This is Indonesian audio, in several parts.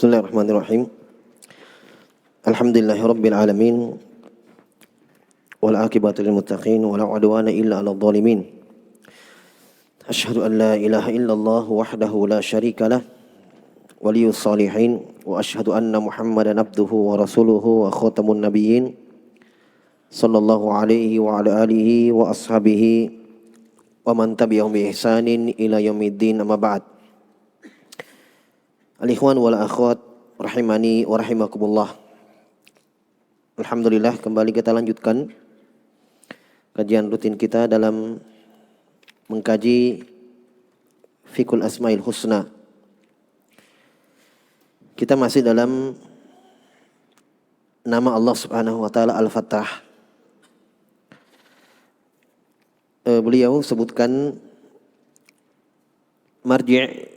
Bismillahirrahmanirrahim. Alhamdulillahirabbil alamin. Wal aqibatu lil muttaqin wa la udwana illa 'alal zalimin. Asyhadu an la ilaha illallah wahdahu la syarika lah waliyus shalihin wa asyhadu anna Muhammadan abduhu wa rasuluhu wa khatamun nabiyyin sallallahu alaihi wa ala alihi wa ashabihi wa man tabi'ahum bi ihsanin ila yaumiddin, amma ba'd. Al-ikhwan wal akhwat rahimani wa rahimakumullah. Alhamdulillah, kembali kita lanjutkan kajian rutin kita dalam mengkaji Fiqhul Asmaul Husna. Kita masih dalam nama Allah Subhanahu wa taala Al-Fattah. Beliau sebutkan marji'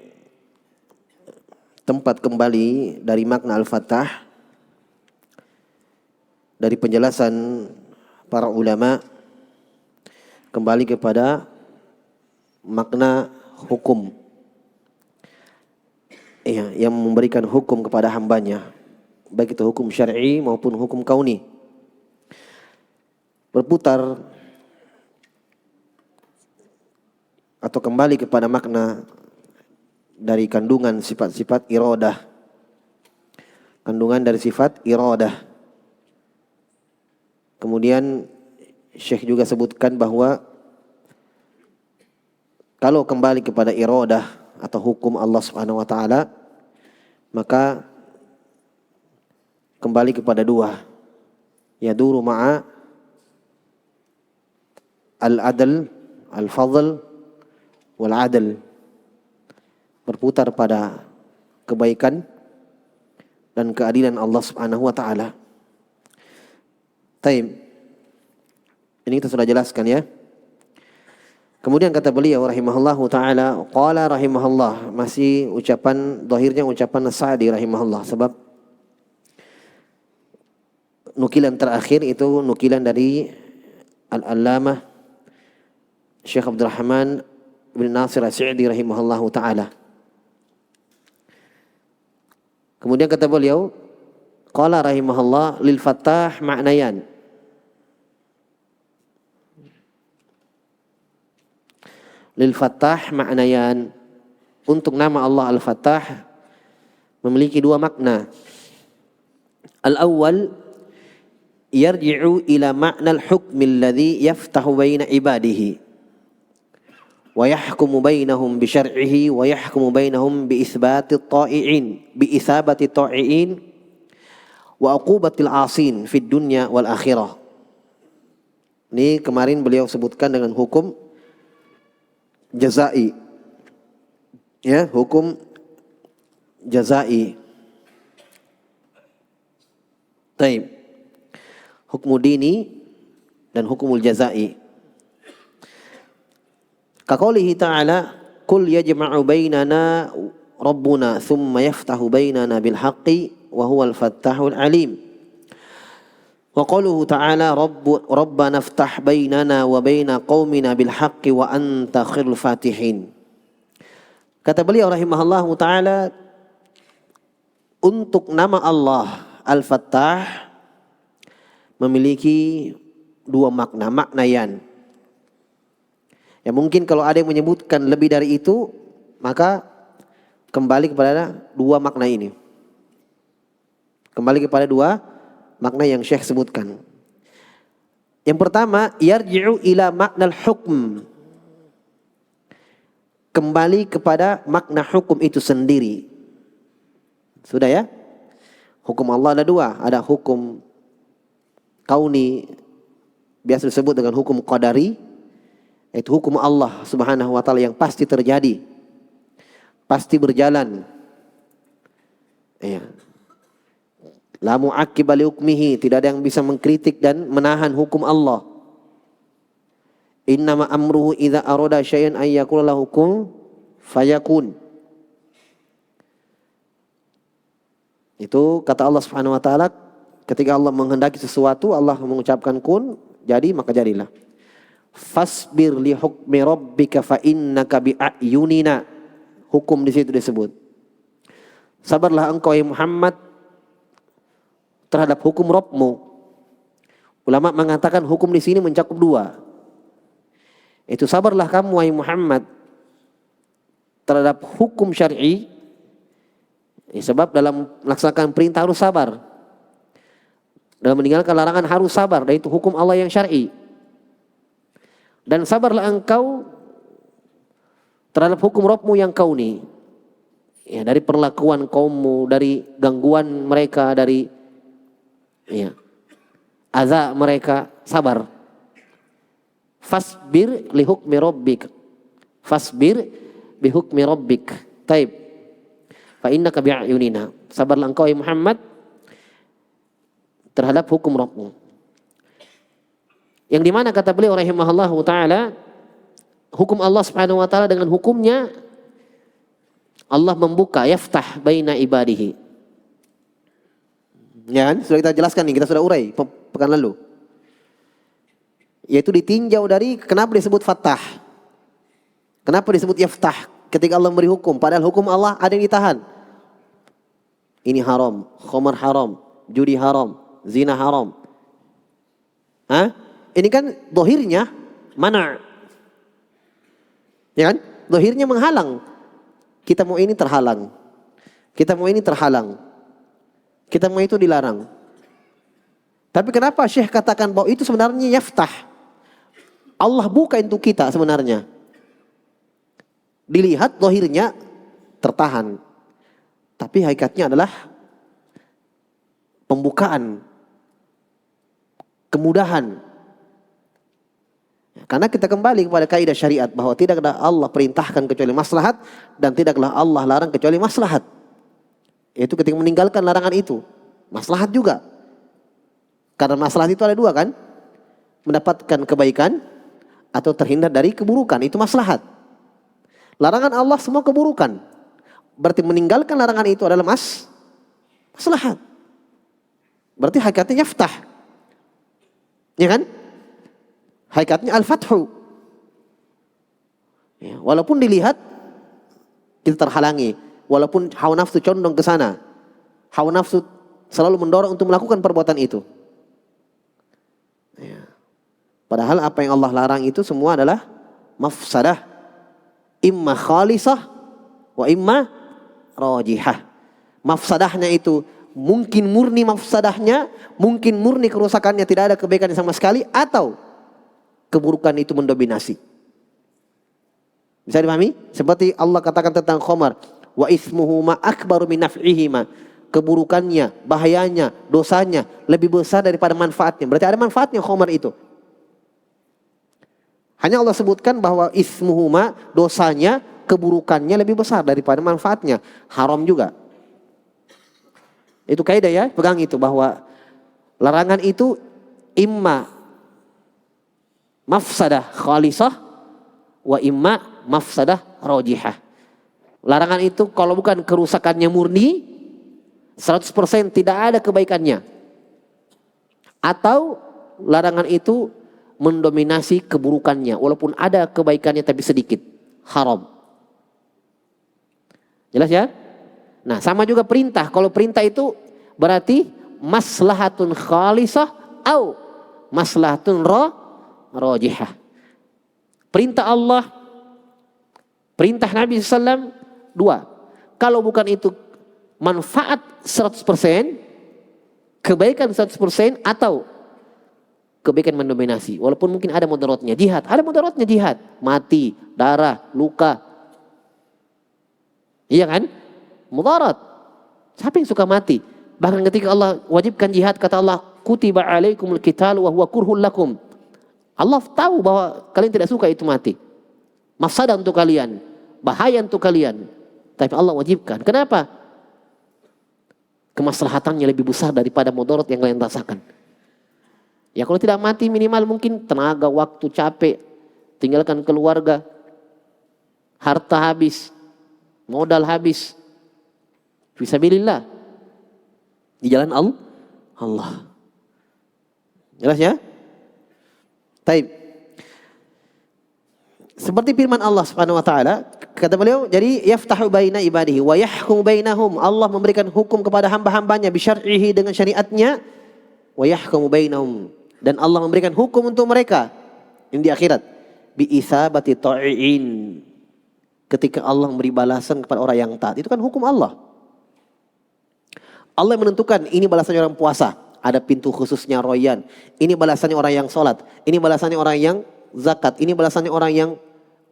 tempat kembali dari makna Al-Fattah dari penjelasan para ulama kembali kepada makna hukum, yang memberikan hukum kepada hambanya, baik itu hukum syar'i maupun hukum kauni. Berputar atau kembali kepada makna dari kandungan sifat-sifat iradah. Kandungan dari sifat iradah. Kemudian Syekh juga sebutkan bahwa kalau kembali kepada iradah atau hukum Allah Subhanahu wa taala, maka kembali kepada dua. Yaduru ma'a al-adl, al-fadl wal-adl. Berputar pada kebaikan dan keadilan Allah Subhanahu wa taala. Taib. Ini kita sudah jelaskan ya. Kemudian kata beliau rahimahullahu taala, qala rahimahullah, masih ucapan zahirnya ucapan Sa'di rahimahullah, sebab nukilan terakhir itu nukilan dari Al-Allamah Syekh Abdurrahman bin Nasir As-Sa'di rahimahullahu taala. Kemudian kata beliau, qala rahimahullah, lil Fattah ma'nayan. Lil Fattah ma'nayan. Untuk nama Allah Al-Fattah memiliki dua makna. Al-awwal yarji'u ila ma'na al-hukmi alladhi yaftahu baina ibadihi wa yahkumu bainahum bi syar'ihi wa yahkumu bainahum bi itsbati ta'i'in wa uqubatil 'asin fid dunya wal akhirah. Ini kemarin beliau sebutkan dengan hukum jazai. Ya, hukum jazai. Taib. Hukum dini dan hukumul jazai. Kaqaulihi ta'ala, qul yajma'u bainana rabbuna thumma yaftahu bainana bil haqqi wa huwal fattahul alim. Wa qauluhu ta'ala, rabbana iftah bainana wa baina qaumina bil haqqi wa anta khairul fatihin. Kata beliau rahimahullahu ta'ala, untuk nama Allah Al-Fattah memiliki dua makna, maknayan. Ya, mungkin kalau ada yang menyebutkan lebih dari itu, maka kembali kepada dua makna ini. Kembali kepada dua makna yang Syekh sebutkan. Yang pertama, yarji'u ila maknal hukm. Kembali kepada makna hukum itu sendiri. Sudah ya? Hukum Allah ada dua. Ada hukum kauni, biasa disebut dengan hukum qadari. Itu hukum Allah Subhanahu wa taala yang pasti terjadi, pasti berjalan. La mu'aqqiba li hukmihi, tidak ada yang bisa mengkritik dan menahan hukum Allah. Innama amruhu idza arada syai'an ay yaqula lahu kun fayakun. Itu kata Allah Subhanahu wa taala, ketika Allah menghendaki sesuatu, Allah mengucapkan kun, jadi maka jadilah. Fasbir li hukmi rabbika fa innaka bi a'yunina. Hukum di situ disebut. Sabarlah engkau ya Muhammad terhadap hukum Rabbmu. Ulama mengatakan hukum di sini mencakup dua. Itu sabarlah kamu wahai Muhammad terhadap hukum syar'i. Sebab dalam melaksanakan perintah harus sabar. Dalam meninggalkan larangan harus sabar. Dan itu hukum Allah yang syar'i. Dan sabarlah engkau terhadap hukum Rabbmu yang kauni. Ya, dari perlakuan kaummu, dari gangguan mereka, dari azab mereka, sabar. Fasbir li hukmi rabbik. Fasbir bi hukmi rabbik. Taib. Fa innaka bi'ayunina. Sabarlah engkau ya Muhammad terhadap hukum Rabbmu. Yang dimana kata beliau rahimahullahu ta'ala, hukum Allah subhanahu wa ta'ala dengan hukumnya Allah membuka, yaftah baina ibadihi. Ya kan? Sudah kita jelaskan nih, kita sudah urai pekan lalu. Yaitu ditinjau dari kenapa disebut fatah. Kenapa disebut yaftah ketika Allah memberi hukum. Padahal hukum Allah ada yang ditahan. Ini haram, khamar haram, judi haram, zina haram. Ini kan dohirnya mana? Ya kan? Dohirnya menghalang. Kita mau ini terhalang. Kita mau ini terhalang. Kita mau itu dilarang. Tapi kenapa Syekh katakan bahwa itu sebenarnya yaftah? Allah buka untuk kita sebenarnya. Dilihat dohirnya tertahan. Tapi hakikatnya adalah pembukaan. Kemudahan. Karena kita kembali kepada kaidah syariat bahwa tidaklah Allah perintahkan kecuali maslahat dan tidaklah Allah larang kecuali maslahat. Yaitu ketika meninggalkan larangan itu, maslahat juga. Karena maslahat itu ada dua kan? Mendapatkan kebaikan atau terhindar dari keburukan, itu maslahat. Larangan Allah semua keburukan. Berarti meninggalkan larangan itu adalah maslahat. Berarti hakikatnya yaftah. Ya kan? Hakikatnya al-fathu. Ya, walaupun dilihat kita terhalangi, walaupun hawa nafsu condong ke sana, hawa nafsu selalu mendorong untuk melakukan perbuatan itu. Ya. Padahal apa yang Allah larang itu semua adalah mafsadah, imma khalisah wa imma rajihah. Mafsadahnya itu mungkin murni mafsadahnya, mungkin murni kerusakannya, tidak ada kebaikan sama sekali, atau keburukan itu mendominasi. Bisa dipahami? Seperti Allah katakan tentang khamar, wa ismuhu ma akbaru min naf'ihima. Keburukannya, bahayanya, dosanya lebih besar daripada manfaatnya. Berarti ada manfaatnya khamar itu. Hanya Allah sebutkan bahwa ismuhu ma, dosanya, keburukannya lebih besar daripada manfaatnya. Haram juga. Itu kaidah ya, pegang itu bahwa larangan itu imma mafsadah khalisah wa imma mafsadah rajihah. Larangan itu kalau bukan kerusakannya murni 100% tidak ada kebaikannya, atau larangan itu mendominasi keburukannya walaupun ada kebaikannya tapi sedikit, haram. Jelas ya? Nah, sama juga perintah. Kalau perintah itu berarti maslahatun khalisah au maslahatun rajihah. Perintah Allah, perintah Nabi SAW dua. Kalau bukan itu manfaat 100%, kebaikan 100%, atau kebaikan mendominasi. Walaupun mungkin ada mudaratnya, jihad. Ada mudaratnya jihad. Mati, darah, luka. Iya kan? Mudarat. Siapa yang suka mati? Bahkan ketika Allah wajibkan jihad, kata Allah, kutiba alaikumul qitalu wa huwa kurhul lakum. Allah tahu bahwa kalian tidak suka itu mati. Mafsadah untuk kalian, bahaya untuk kalian. Tapi Allah wajibkan. Kenapa? Kemaslahatannya lebih besar daripada mudarat yang kalian rasakan. Ya kalau tidak mati minimal mungkin tenaga, waktu, capek, tinggalkan keluarga, harta habis, modal habis. Fisabilillah. Di jalan Allah. Jelas ya? Taib. Seperti firman Allah Subhanahu wa taala, kata beliau, jadi yaftahu baina ibadihi wa yahkumu bainahum. Allah memberikan hukum kepada hamba-hambanya bisyar'ihi dengan syariatnya, wa yahkumu bainahum, dan Allah memberikan hukum untuk mereka ini di akhirat bi isabati ta'iin. Ketika Allah memberi balasan kepada orang yang taat, itu kan hukum Allah. Allah menentukan ini balasannya orang puasa, ada pintu khususnya royan. Ini balasannya orang yang sholat, ini balasannya orang yang zakat, ini balasannya orang yang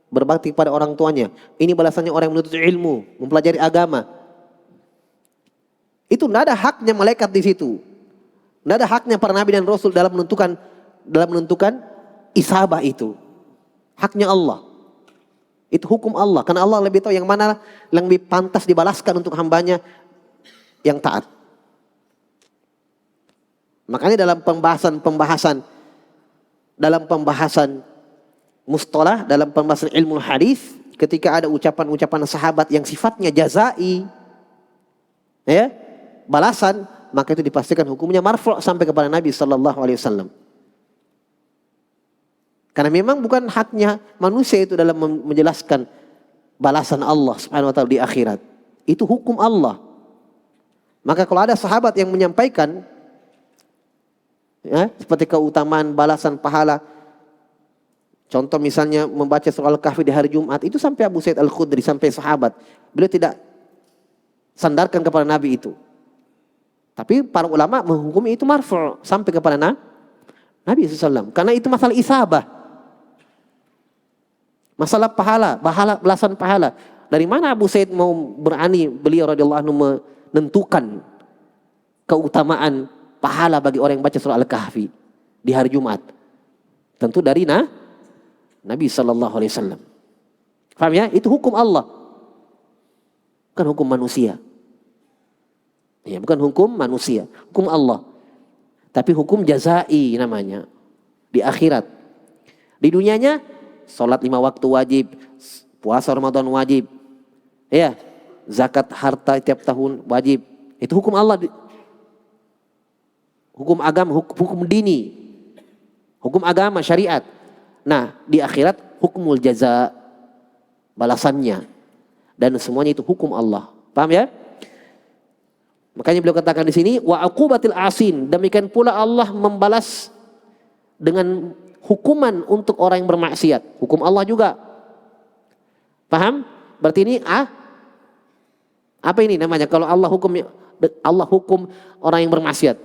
berbakti kepada orang tuanya, ini balasannya orang yang menuntut ilmu, mempelajari agama. Itu tidak ada haknya malaikat di situ, tidak ada haknya para nabi dan rasul dalam menentukan isabah itu. Haknya Allah. Itu hukum Allah, karena Allah lebih tahu yang mana yang lebih pantas dibalaskan untuk hambanya yang taat. Makanya dalam pembahasan mustalah, dalam pembahasan ilmu hadis, ketika ada ucapan-ucapan sahabat yang sifatnya jazai, ya, balasan, maka itu dipastikan hukumnya marfu' sampai kepada Nabi sallallahu alaihi wasallam. Karena memang bukan haknya manusia itu dalam menjelaskan balasan Allah Subhanahu wa taala di akhirat. Itu hukum Allah. Maka kalau ada sahabat yang menyampaikan, ya, seperti keutamaan balasan pahala, contoh misalnya membaca surah Al-Kahfi di hari Jumat, itu sampai Abu Sa'id Al-Khudri, sampai sahabat. Beliau tidak sandarkan kepada Nabi itu. Tapi para ulama menghukumi itu marfu' sampai kepada Nabi SAW. Karena itu masalah isabah. Masalah pahala, balasan pahala. Dari mana Abu Sa'id mau berani beliau radhiyallahu anhu menentukan keutamaan pahala bagi orang yang baca surah Al-Kahfi di hari Jumat? Tentu dari Nabi sallallahu alaihi wasallam. Paham ya? Itu hukum Allah. Bukan hukum manusia. Ya, bukan hukum manusia, hukum Allah. Tapi hukum jazai namanya di akhirat. Di dunianya salat 5 waktu wajib, puasa Ramadan wajib. Ya, zakat harta tiap tahun wajib. Itu hukum Allah. Hukum agama, hukum dini. Hukum agama, syariat. Nah, di akhirat hukumul jaza, balasannya. Dan semuanya itu hukum Allah. Paham ya? Makanya beliau katakan di sini wa aqubatil asin, demikian pula Allah membalas dengan hukuman untuk orang yang bermaksiat. Hukum Allah juga. Paham? Berarti ini apa ini namanya kalau Allah hukum orang yang bermaksiat?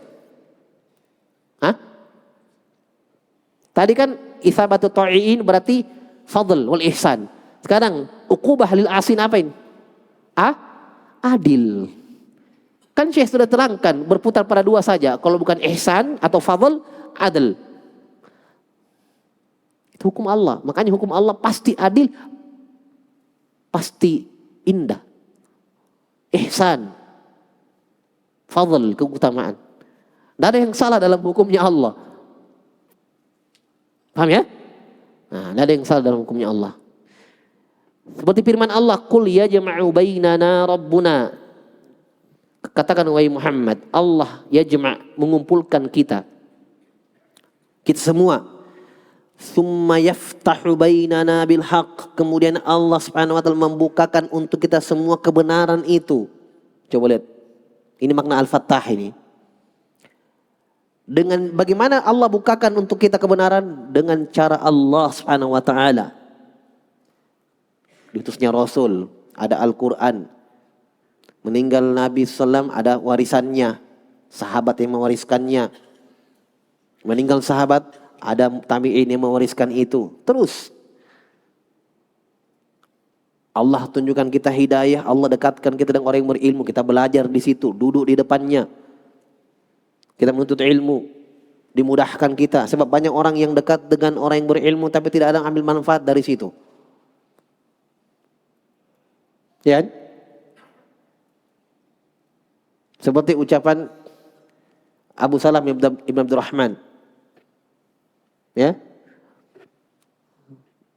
Tadi kan isabatu ta'iin berarti fadl wal ihsan. Sekarang uqubah lil asin apa ini? Adil. Kan Syekh sudah terangkan berputar pada dua saja. Kalau bukan ihsan atau fadl, adil. Itu hukum Allah. Makanya hukum Allah pasti adil, pasti indah. Ihsan, fadl, keutamaan. Tidak ada yang salah dalam hukumnya Allah. Paham ya? Nah, tidak ada yang salah dalam hukumnya Allah. Seperti firman Allah, "Qul yajma'u bainana rabbuna." Katakan wahai Muhammad, Allah yajma', mengumpulkan kita semua. Summa yaftahu bainana bil haqq. Kemudian Allah Subhanahu wa taala membukakan untuk kita semua kebenaran itu. Coba lihat. Ini makna Al-Fattah ini. Dengan bagaimana Allah bukakan untuk kita kebenaran? Dengan cara Allah Subhanahu wa taala. Diutusnya Rasul, ada Al-Quran. Meninggal Nabi SAW ada warisannya, sahabat yang mewariskannya. Meninggal sahabat, ada tabi'in yang mewariskan itu. Terus Allah tunjukkan kita hidayah, Allah dekatkan kita dengan orang yang berilmu, kita belajar di situ, duduk di depannya. Kita menuntut ilmu, dimudahkan kita. Sebab banyak orang yang dekat dengan orang yang berilmu tapi tidak ada yang ambil manfaat dari situ. Ya? Seperti ucapan Abu Salam Ibn Abdurrahman, ya,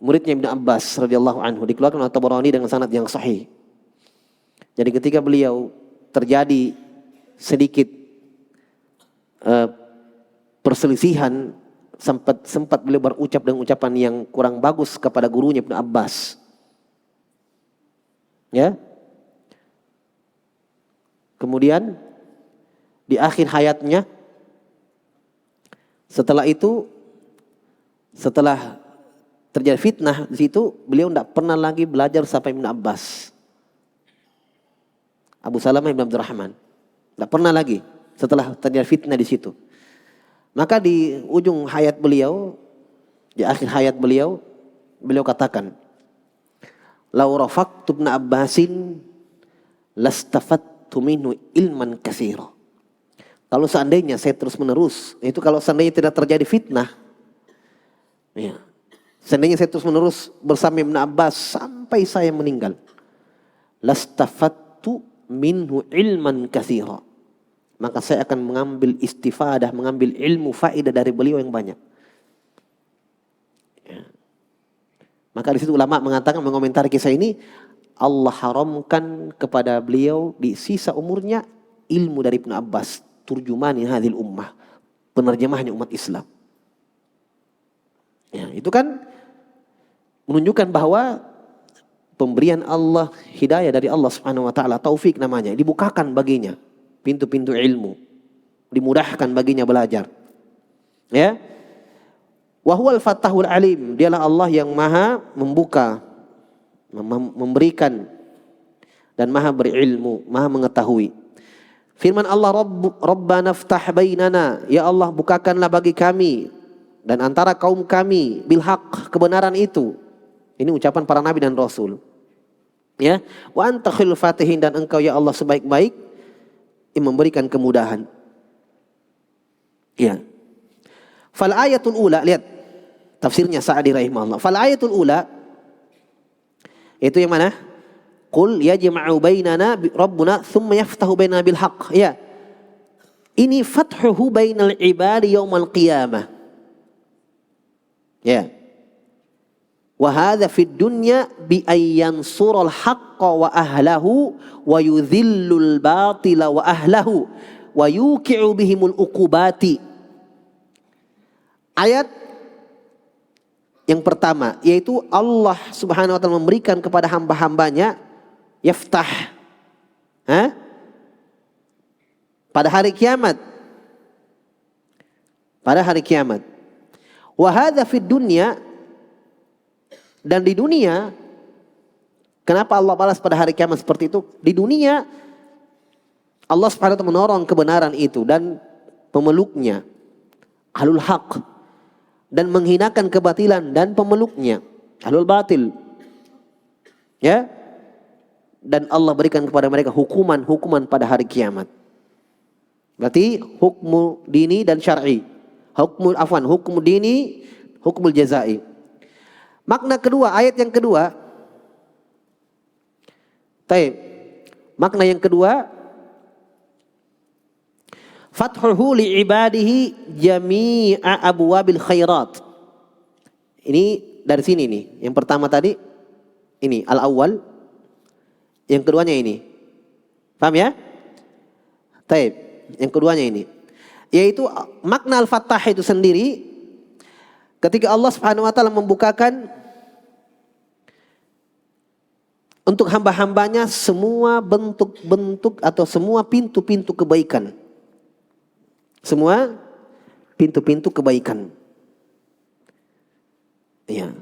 muridnya Ibn Abbas radhiyallahu anhu, dikeluarkan oleh Tabarani dengan sanad yang sahih. Jadi ketika beliau terjadi sedikit perselisihan, sempat beliau berucap dengan ucapan yang kurang bagus kepada gurunya Ibn Abbas. Ya. Kemudian di akhir hayatnya, setelah terjadi fitnah di situ, beliau tidak pernah lagi belajar sampai Ibn Abbas. Abu Salamah Ibn Abdurrahman. Tidak pernah lagi setelah terjadi fitnah di situ. Maka di ujung hayat beliau, di akhir hayat beliau katakan, "Lau rafaqtu Ibn Abbasin lastafattu minhu ilman katsira." Kalau seandainya saya terus menerus, itu kalau seandainya tidak terjadi fitnah, ya, seandainya saya terus menerus bersama Ibn Abbas sampai saya meninggal, lastafattu minhu ilman katsira, maka saya akan mengambil istifadah, mengambil ilmu faedah dari beliau yang banyak. Ya. Maka di situ ulama mengatakan, mengomentari kisah ini, Allah haramkan kepada beliau di sisa umurnya ilmu dari Ibn Abbas, turjumani hadhil ummah, penerjemahnya umat Islam. Ya, itu kan menunjukkan bahwa pemberian Allah, hidayah dari Allah Subhanahu wa taala, taufik namanya, dibukakan baginya pintu-pintu ilmu, dimudahkan baginya belajar. Ya. Wa huwal Fattahul Alim, dialah Allah yang Maha membuka, memberikan, dan Maha berilmu, Maha mengetahui. Firman Allah, Rabbana ftah bainana, ya Allah bukakanlah bagi kami dan antara kaum kami bil haq, kebenaran itu. Ini ucapan para nabi dan rasul. Ya, wa anta khairul fatihin, dan engkau ya Allah sebaik-baik yang memberikan kemudahan. Ya. Fal ayatul ula, lihat tafsirnya Sa'di rahimahullah. Fal ayatul ula itu yang mana? Qul yajma'u bainana rabbuna thumma yaftahu bainana bil haqq. Ya. Ini fathuhu bainal ibadi yaumal qiyamah. Ya. Wa hadza fid dunya bi ayyansurul haqqa wa ahlahu wa yudhillul batila wa ahlahu wa yuqi'u bihimul uqubati. Ayat yang pertama yaitu Allah Subhanahu wa taala memberikan kepada hamba-hambanya yaftah, pada hari kiamat. Pada hari kiamat. Wa hadza fid dunya, dan di dunia. Kenapa Allah balas pada hari kiamat seperti itu? Di dunia Allah Subhanahu wa taala menorong kebenaran itu dan pemeluknya, ahlul haq, dan menghinakan kebatilan dan pemeluknya, ahlul batil. Ya. Dan Allah berikan kepada mereka hukuman pada hari kiamat. Berarti hukmu dini dan syar'i. Hukmu dini, hukmul jazai. Makna kedua, ayat yang kedua. Makna yang kedua, fathuhu li ibadihi jami'a abwabil khairat. Ini dari sini nih. Yang pertama tadi ini al-awwal. Yang keduanya ini. Paham ya? Taib. Yang keduanya ini. Yaitu makna al-Fattah itu sendiri, ketika Allah Subhanahu wa taala membukakan untuk hamba-hambanya semua bentuk-bentuk atau semua pintu-pintu kebaikan. Semua pintu-pintu kebaikan. Ya.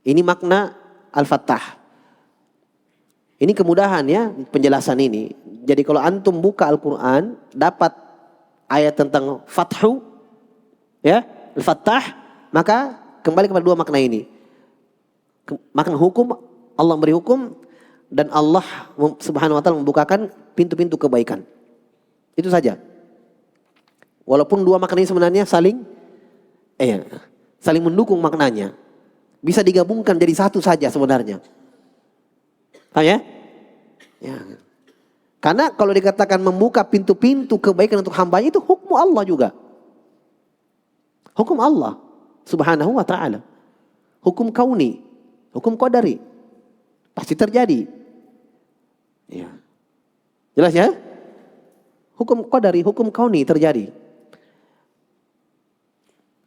Ini makna al-Fattah. Ini kemudahan ya penjelasan ini. Jadi kalau antum buka Al-Quran, dapat ayat tentang fathu, ya, al-Fattah, maka kembali kepada dua makna ini. Makna hukum, Allah memberi hukum, dan Allah Subhanahu wa taala membukakan pintu-pintu kebaikan. Itu saja. Walaupun dua makna ini sebenarnya saling mendukung maknanya. Bisa digabungkan jadi satu saja sebenarnya. Paham ya? Ya. Karena kalau dikatakan membuka pintu-pintu kebaikan untuk hambanya, itu hukum Allah juga. Hukum Allah Subhanahu wa ta'ala. Hukum kauni, hukum qadari. Pasti terjadi. Ya. Jelas ya? Hukum qadari, hukum kauni terjadi.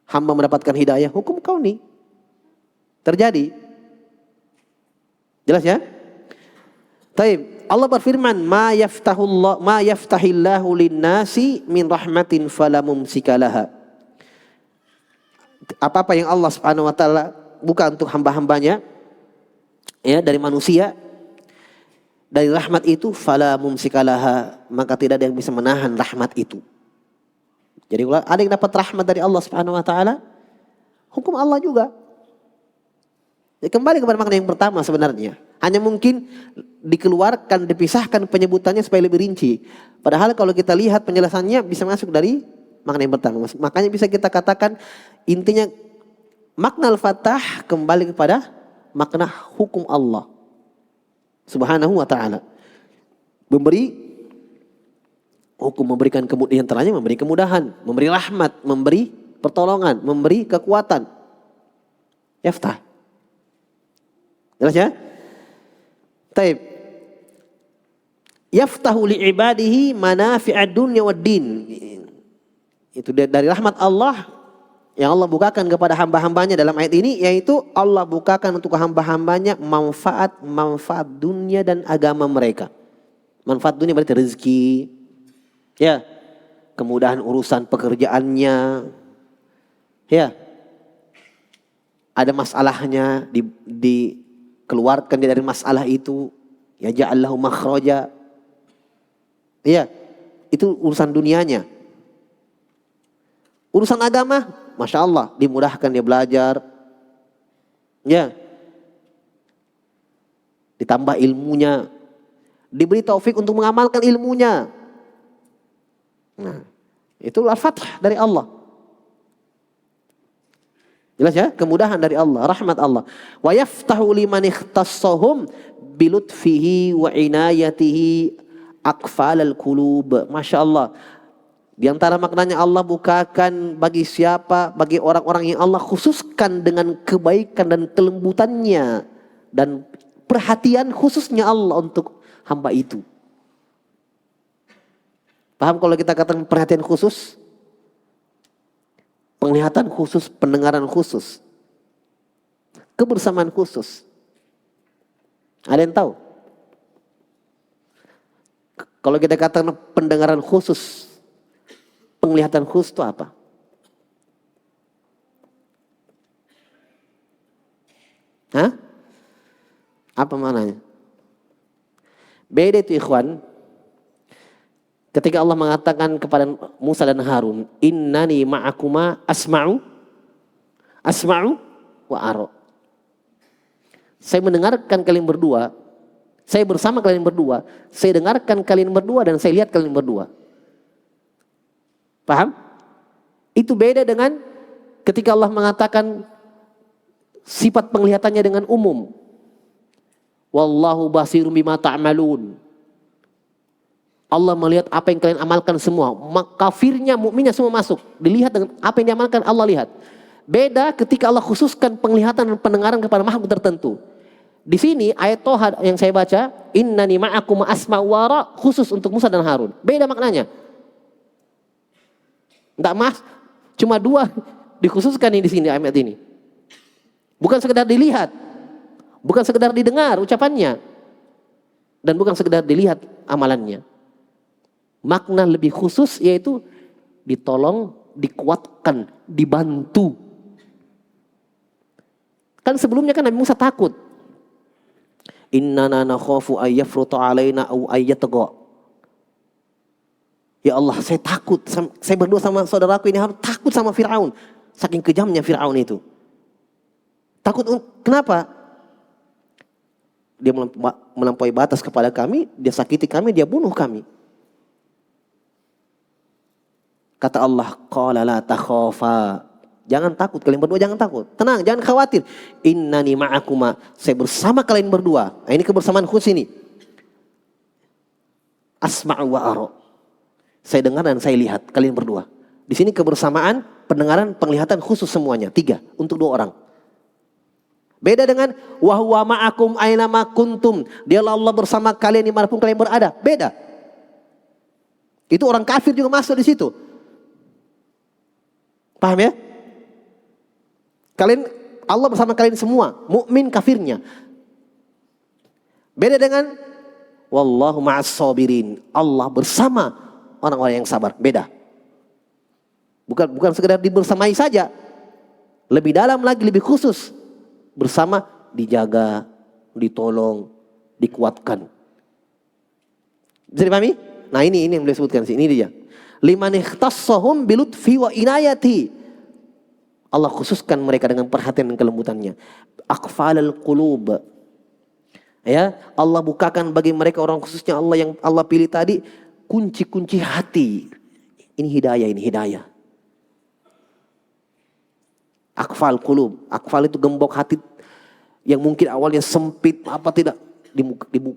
Hamba mendapatkan hidayah, hukum kauni terjadi. Jelas ya? Taib. Allah berfirman, ma yaftahillahu lin-nasi min rahmatin fala mumsikalaha. Apa-apa yang Allah Subhanahu wa taala buka untuk hamba-hambanya ya dari manusia dari rahmat itu fala mumsikalaha, maka tidak ada yang bisa menahan rahmat itu. Jadi ada yang dapat rahmat dari Allah Subhanahu wa taala, hukum Allah juga. Ya, kembali kepada makna yang pertama sebenarnya. Hanya mungkin dikeluarkan, dipisahkan penyebutannya supaya lebih rinci. Padahal kalau kita lihat penjelasannya bisa masuk dari makna yang pertama. Makanya bisa kita katakan intinya makna al-fatah kembali kepada makna hukum Allah Subhanahu wa ta'ala. Memberi hukum, memberikan kemudahan, antaranya memberi kemudahan, memberi rahmat, memberi pertolongan, memberi kekuatan. Yaftah. Jelas ya? Taib. Yaftahu li'ibadihi manafi'ad dunya wad din. Itu dari rahmat Allah yang Allah bukakan kepada hamba-hambanya dalam ayat ini, yaitu Allah bukakan untuk hamba-hambanya manfaat dunia dan agama mereka. Manfaat dunia berarti rezeki, ya, kemudahan urusan pekerjaannya, ya, ada masalahnya dikeluarkan dari masalah itu, ya ja'allahu makhraja, ya, itu urusan dunianya. Urusan agama, Masya Allah, dimudahkan dia belajar, ya, ditambah ilmunya, diberi taufik untuk mengamalkan ilmunya. Nah, itu al-fath dari Allah. Jelas ya, kemudahan dari Allah, rahmat Allah. Wa yaftahu liman ikhtassahum bilutfihi wa inayatihi aqfalal qulub. Masya Allah. Di antara maknanya Allah bukakan bagi siapa, bagi orang-orang yang Allah khususkan dengan kebaikan dan kelembutannya dan perhatian khususnya Allah untuk hamba itu. Paham kalau kita katakan perhatian khusus? Penglihatan khusus, pendengaran khusus, kebersamaan khusus. Ada yang tahu? Kalau kita katakan pendengaran khusus, penglihatan khusus itu apa? Hah? Apa maknanya? Beda itu ikhwan. Ketika Allah mengatakan kepada Musa dan Harun, innani ma'akuma asma'u wa ara. Saya mendengarkan kalian berdua, saya bersama kalian berdua, saya dengarkan kalian berdua dan saya lihat kalian berdua. Paham? Itu beda dengan ketika Allah mengatakan sifat penglihatannya dengan umum. Wallahu basirum bima ta'malun. Allah melihat apa yang kalian amalkan semua. Kafirnya, mukminnya semua masuk. Dilihat dengan apa yang diamalkan, Allah lihat. Beda ketika Allah khususkan penglihatan dan pendengaran kepada makhluk tertentu. Di sini ayat Toha yang saya baca, innani ma'akum asma' wara, khusus untuk Musa dan Harun. Beda maknanya. Enggak cuma dua dikhususkan di sini ayat ini. Bukan sekedar dilihat, bukan sekedar didengar ucapannya, dan bukan sekedar dilihat amalannya. Makna lebih khusus yaitu ditolong, dikuatkan, dibantu. Kan sebelumnya kan Nabi Musa takut. Innana nakhafu ayyafruta alaina au ayyatagha. Ya Allah, saya takut. Saya berdua sama saudaraku ini harus takut sama Fir'aun. Saking kejamnya Fir'aun itu. Takut kenapa? Dia melampaui batas kepada kami, dia sakiti kami, dia bunuh kami. Kata Allah, qala la takhafa. Jangan takut, kalian berdua jangan takut. Tenang, jangan khawatir. Innani ma'akuma. Saya bersama kalian berdua. Nah, ini kebersamaan khusus ini. Asma'u wa ara. Saya dengar dan saya lihat kalian berdua. Di sini kebersamaan, pendengaran, penglihatan khusus semuanya. 3 untuk 2 orang. Beda dengan wa huwa ma'akum aina ma kuntum. Dialah Allah bersama kalian dimanapun kalian berada. Beda. Itu orang kafir juga masuk di situ. Paham ya? Kalian, Allah bersama kalian semua, mukmin kafirnya. Beda dengan Wallahu ma'as sabirin. Allah bersama orang-orang yang sabar. Beda. Bukan sekedar dibersamai saja. Lebih dalam lagi, lebih khusus. Bersama dijaga, ditolong, dikuatkan. Bisa dipahami? Nah ini yang beliau sebutkan sini. Ini dia. Liman ikhtassahum bilutfi wa inayati. Allah khususkan mereka dengan perhatian dan kelembutannya. Aqfalal qulub. Ya, Allah bukakan bagi mereka orang khususnya Allah yang Allah pilih tadi kunci-kunci hati. Ini hidayah. Aqfal qulub. Aqfal itu gembok hati yang mungkin awalnya sempit apa tidak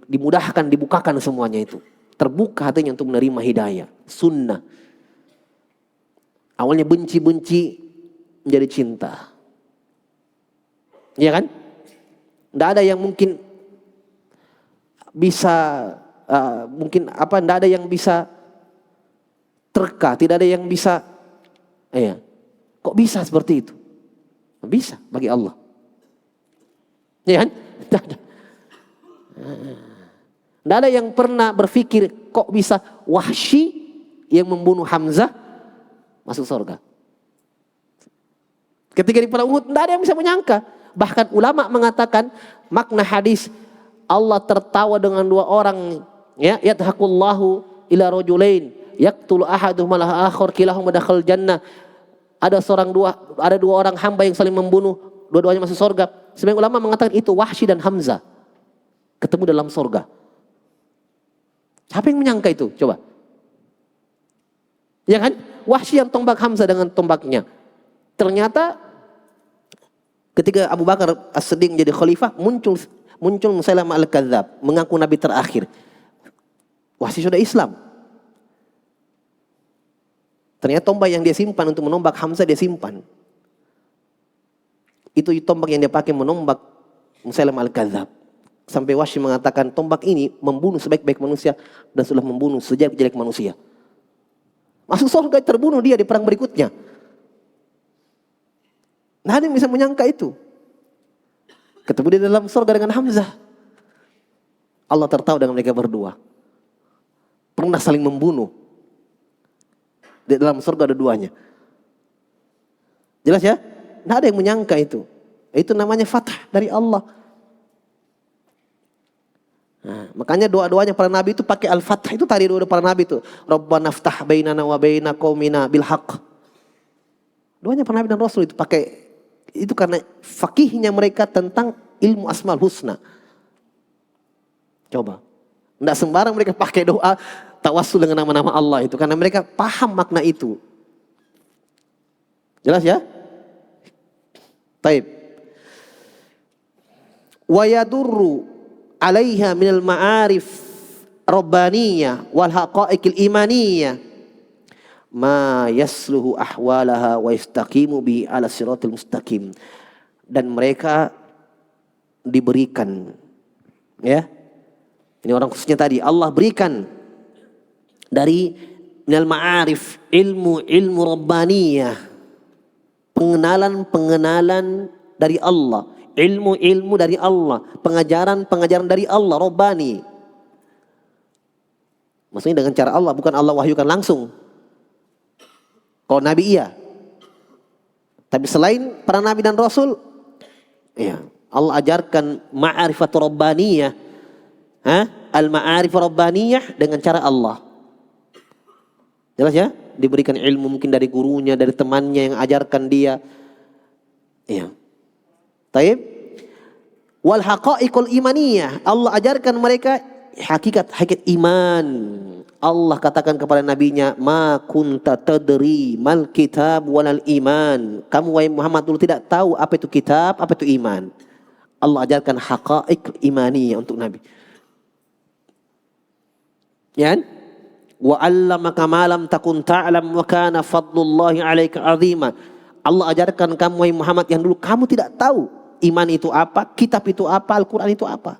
dimudahkan, dibukakan semuanya itu. Terbuka hatinya untuk menerima hidayah, sunnah. Awalnya benci-benci menjadi cinta. Iya kan? Tidak ada yang mungkin bisa tidak ada yang bisa terka, tidak ada yang bisa kok bisa seperti itu? Bisa bagi Allah. Iya kan? Tidak ada. Tidak ada yang pernah berpikir kok bisa Wahsy yang membunuh Hamzah masuk surga. Ketika di perang Uhud tidak ada yang bisa menyangka. Bahkan ulama mengatakan makna hadis Allah tertawa dengan dua orang, ya, yadhakullahu ila rajulain yaqtulu ahaduhuma al-akhar kilahuma dakhal jannah. Ada dua orang hamba yang saling membunuh, dua-duanya masuk surga. Sebagian ulama mengatakan itu Wahsy dan Hamzah ketemu dalam surga. Siapa yang menyangka itu? Coba. Ya kan? Wahsy yang tombak Hamzah dengan tombaknya. Ternyata ketika Abu Bakar As-Siddiq menjadi khalifah, muncul Musailamah al-Kadzdzab, mengaku nabi terakhir. Wahsy sudah Islam. Ternyata tombak yang dia simpan untuk menombak Hamzah dia simpan. Itu tombak yang dia pakai menombak Musailamah al-Kadzdzab. Sampai Wahsy mengatakan tombak ini membunuh sebaik-baik manusia dan sudah membunuh sejelek-jelek manusia. Masuk surga, terbunuh dia di perang berikutnya. Nah, ada yang bisa menyangka itu. Ketemu di dalam surga dengan Hamzah. Allah tertawa dengan mereka berdua. Pernah saling membunuh. Di dalam surga ada duanya. Jelas ya? Nah, ada yang menyangka itu. Itu namanya fathah dari Allah. Nah, makanya doa-doanya para nabi itu pakai al-fathah. Itu tadi doa para nabi itu. Rabbana ftah bainana wa baina qaumina bil haqq. Doanya para nabi dan rasul itu pakai. Itu karena fakihnya mereka tentang ilmu asmaul husna. Coba. Tidak sembarang mereka pakai doa tawassul dengan nama-nama Allah itu. Karena mereka paham makna itu. Jelas ya? Taib. Wa yadurru alaiha minal ma'arif rabbaniyah wal haqa'iqil imaniyah ma yasluhu ahwalaha wa yastaqimu bi ala siratil mustaqim. Dan mereka diberikan, ya, ini orang khususnya tadi Allah berikan dari minal ma'arif, ilmu rabbaniyah, pengenalan dari Allah, ilmu dari Allah, pengajaran dari Allah, Rabbani. Maksudnya dengan cara Allah, bukan Allah wahyukan langsung. Kalau Nabi iya. Tapi selain para Nabi dan Rasul, ya, Allah ajarkan ma'arifat Rabbaniyah. Al-ma'arif Rabbaniyah dengan cara Allah. Jelas ya? Diberikan ilmu mungkin dari gurunya, dari temannya yang ajarkan dia. Ya. Taib. Wal haqa'iqul imaniyah. Allah ajarkan mereka hakikat iman. Allah katakan kepada nabinya, ma kunta tadri mal kitab walal iman. Kamu wahai Muhammad dulu tidak tahu apa itu kitab, apa itu iman. Allah ajarkan haqa'iq imaniyah untuk Nabi. Ya? Wa 'allamaka ma lam takun ta'lam wa kana fadlullahi 'alaika 'azima. Allah ajarkan kamu wahai Muhammad yang dulu kamu tidak tahu iman itu apa, kitab itu apa, Al-Qur'an itu apa.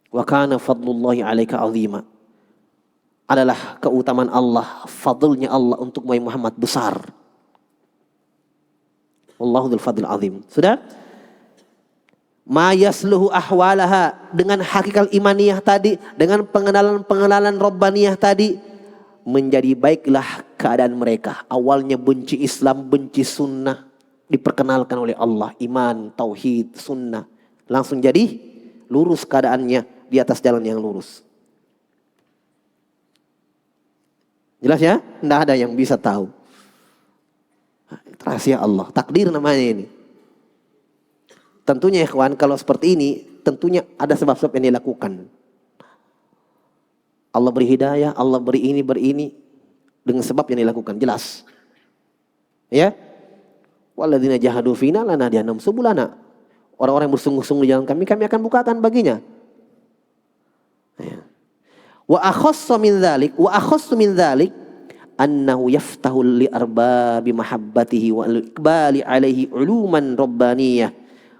Wa kana fadlullahi 'alaika 'azima. Adalah keutamaan Allah, fadlnya Allah untuk Muhammad besar. Wallahu dzul fadl azim. Sudah? ma yasluhu ahwalaha, dengan hakikat imaniyah tadi, dengan pengenalan rabbaniyah tadi, menjadi baiklah keadaan mereka. Awalnya benci Islam, benci sunnah, diperkenalkan oleh Allah iman, tauhid, sunnah, langsung jadi lurus keadaannya di atas jalan yang lurus. Jelas ya? Tidak ada yang bisa tahu. Rahasia Allah, takdir namanya ini. Tentunya ikhwan, kalau seperti ini, tentunya ada sebab-sebab yang dilakukan. Allah beri hidayah, Allah beri ini dengan sebab yang dilakukan, jelas. Ya? Walladzina jahadu fina lanahdiyannahum subulana. Orang-orang yang bersungguh-sungguh di jalan kami akan bukakan baginya. Ya. Wa akhassu min dzalik annahu yaftahu li arbabi mahabbatihi wa iqbali alaihi uluman rabbaniyah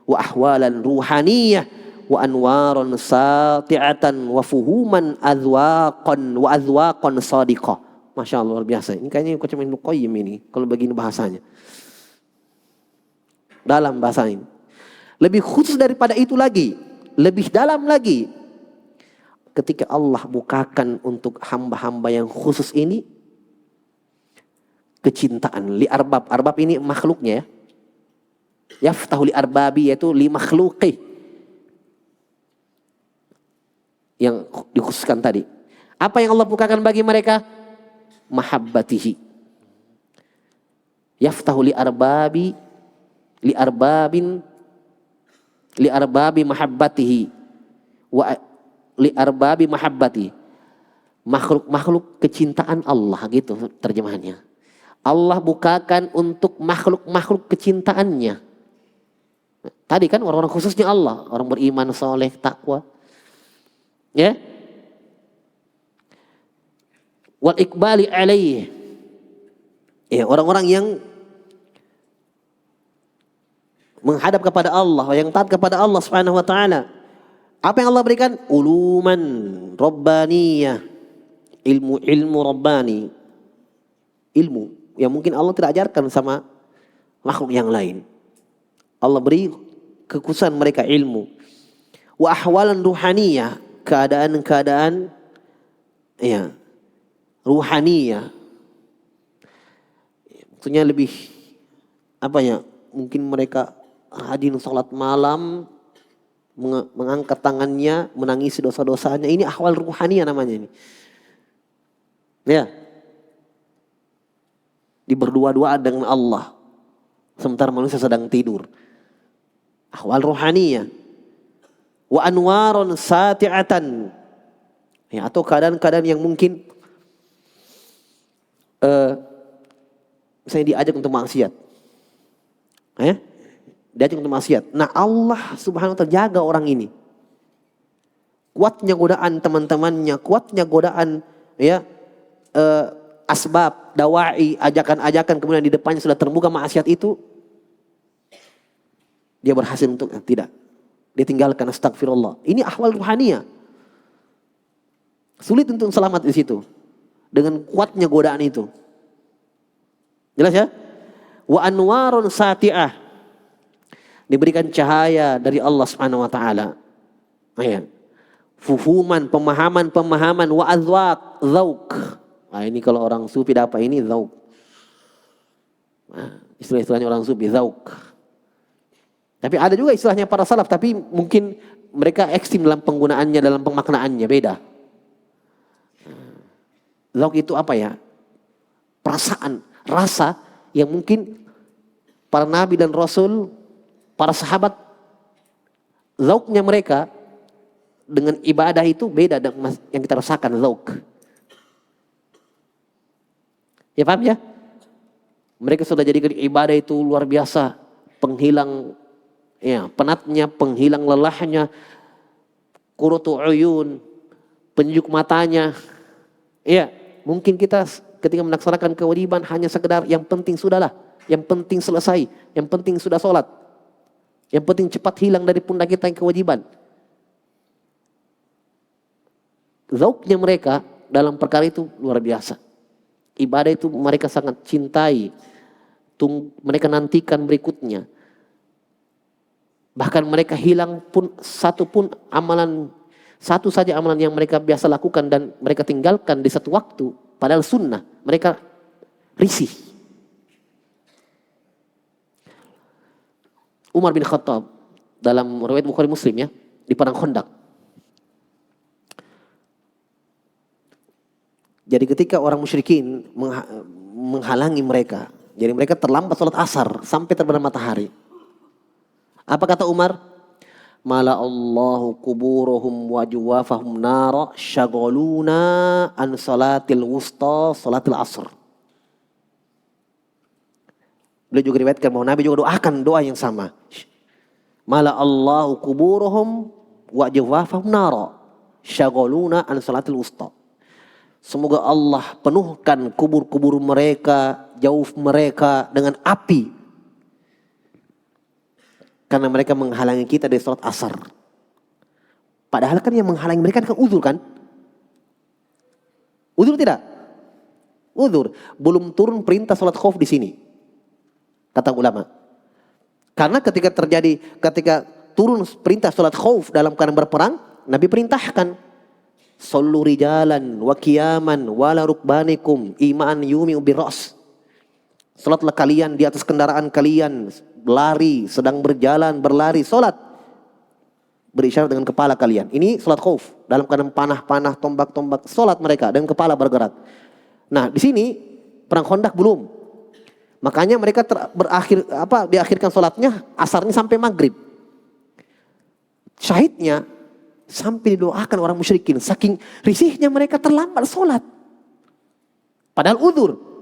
wa ahwalan ruhaniyah wa anwaran sati'atan wa fuhuman adwaqan sadiqah. Masya Allah, luar biasa. Ini kayaknya macam Ibnu Qayyim ini kalau begini bahasanya. Dalam bahasa ini. Lebih khusus daripada itu lagi, lebih dalam lagi. Ketika Allah bukakan untuk hamba-hamba yang khusus ini kecintaan li arbab. Arbab ini makhluknya ya. Yaftahu li arbabi, yaitu li makhluqi. Yang dikhususkan tadi. Apa yang Allah bukakan bagi mereka? Mahabbatihi. Yaftahu li arbabi mahabbatihi wa li arbabi mahabbati, makhluk kecintaan Allah, gitu terjemahannya. Allah bukakan untuk makhluk kecintaannya. Tadi kan orang-orang khususnya Allah, orang beriman, soleh, takwa, ya. Wal iqbali alaihi, ya, orang-orang yang menghadap kepada Allah, yang taat kepada Allah Subhanahu wa taala. Apa yang Allah berikan? Uluman rabbaniyah, ilmu rabbani, ilmu yang mungkin Allah tidak ajarkan sama makhluk yang lain. Allah beri kekhususan mereka ilmu. Wa ahwalan ruhaniyah, keadaan ya, ruhaniyah. Maksudnya lebih apa ya? Mungkin mereka rajin salat malam, mengangkat tangannya, menangisi dosa-dosanya. Ini ahwal ruhaniyah namanya ini. Ya. Di berdua-dua dengan Allah sementara manusia sedang tidur. Ahwal ruhaniyah. Wa anwaron sati'atan, ya, atau keadaan-keadaan yang mungkin misalnya diajak untuk maksiat, ya, diajak untuk maksiat. Nah, Allah Subhanahu wa taala jaga orang ini. Kuatnya godaan teman-temannya, kuatnya godaan, ya, asbab, dawai, ajakan-ajakan, kemudian di depannya sudah terbuka maksiat itu, dia berhasil untuk tidak, dia tinggalkan, astagfirullah. Ini ahwal ruhaniyah. Sulit untuk selamat di situ dengan kuatnya godaan itu. Jelas ya? Wa anwarun sati'ah, diberikan cahaya dari Allah Subhanahu wa taala. Ya. Fuhuman, pemahaman, wa adzwaq, dzauq. Nah, ini kalau orang sufi dapat ini dzauq. Nah, istilah-istilahnya orang sufi dzauq. Tapi ada juga istilahnya para salaf, tapi mungkin mereka ekstrim dalam penggunaannya, dalam pemaknaannya beda. Dzauq itu apa ya? Perasaan, rasa yang mungkin para nabi dan rasul, para sahabat, dzauqnya mereka dengan ibadah itu beda dengan yang kita rasakan dzauq. Ya, paham ya? Mereka sudah jadikan ibadah itu luar biasa, penghilang, ya, penatnya, penghilang lelahnya, qurratu uyun, penyejuk matanya. Ya, mungkin kita ketika melaksanakan kewajiban hanya sekedar yang penting sudahlah, yang penting selesai, yang penting sudah sholat, yang penting cepat hilang dari pundak kita yang kewajiban. Zauqnya mereka dalam perkara itu luar biasa. Ibadah itu mereka sangat cintai, mereka nantikan berikutnya. Bahkan mereka hilang pun satu saja amalan yang mereka biasa lakukan dan mereka tinggalkan di satu waktu, padahal sunnah, mereka risih. Umar bin Khattab dalam riwayat Bukhari Muslim ya, di perang Khandaq. Jadi ketika orang musyrikin menghalangi mereka, jadi mereka terlambat sholat asar sampai terbenam matahari. Apa kata Umar? Mala Allahu kuburuhum wa juwafahum nara syaghaluna an salatil wusta salatil asr. Beliau juga riwayatkan bahwa Nabi juga doakan doa yang sama. Mala Allahu kuburuhum wa juwafahum nara syaghaluna an salatil wusta. Semoga Allah penuhkan kubur-kubur mereka, jauh mereka dengan api. Karena mereka menghalangi kita dari sholat asar. Padahal kan yang menghalangi mereka kan uzur kan? Uzur tidak? Uzur. Belum turun perintah sholat khauf di sini. Kata ulama. Karena ketika turun perintah sholat khauf dalam keadaan berperang, Nabi perintahkan. Sallu rijalan wa qiyaman wala rukbanikum iman yumi birras. Salatlah kalian di atas kendaraan kalian, berlari, sedang berjalan, berlari, salat. Berisyarat dengan kepala kalian. Ini salat khauf, dalam keadaan panah-panah, tombak-tombak, salat mereka dengan kepala bergerak. Nah, di sini perang Khandaq belum. Makanya mereka diakhirkan salatnya asarnya sampai maghrib. Syahidnya sampai didoakan orang musyrikin. Saking risihnya mereka terlambat sholat. Padahal uzur.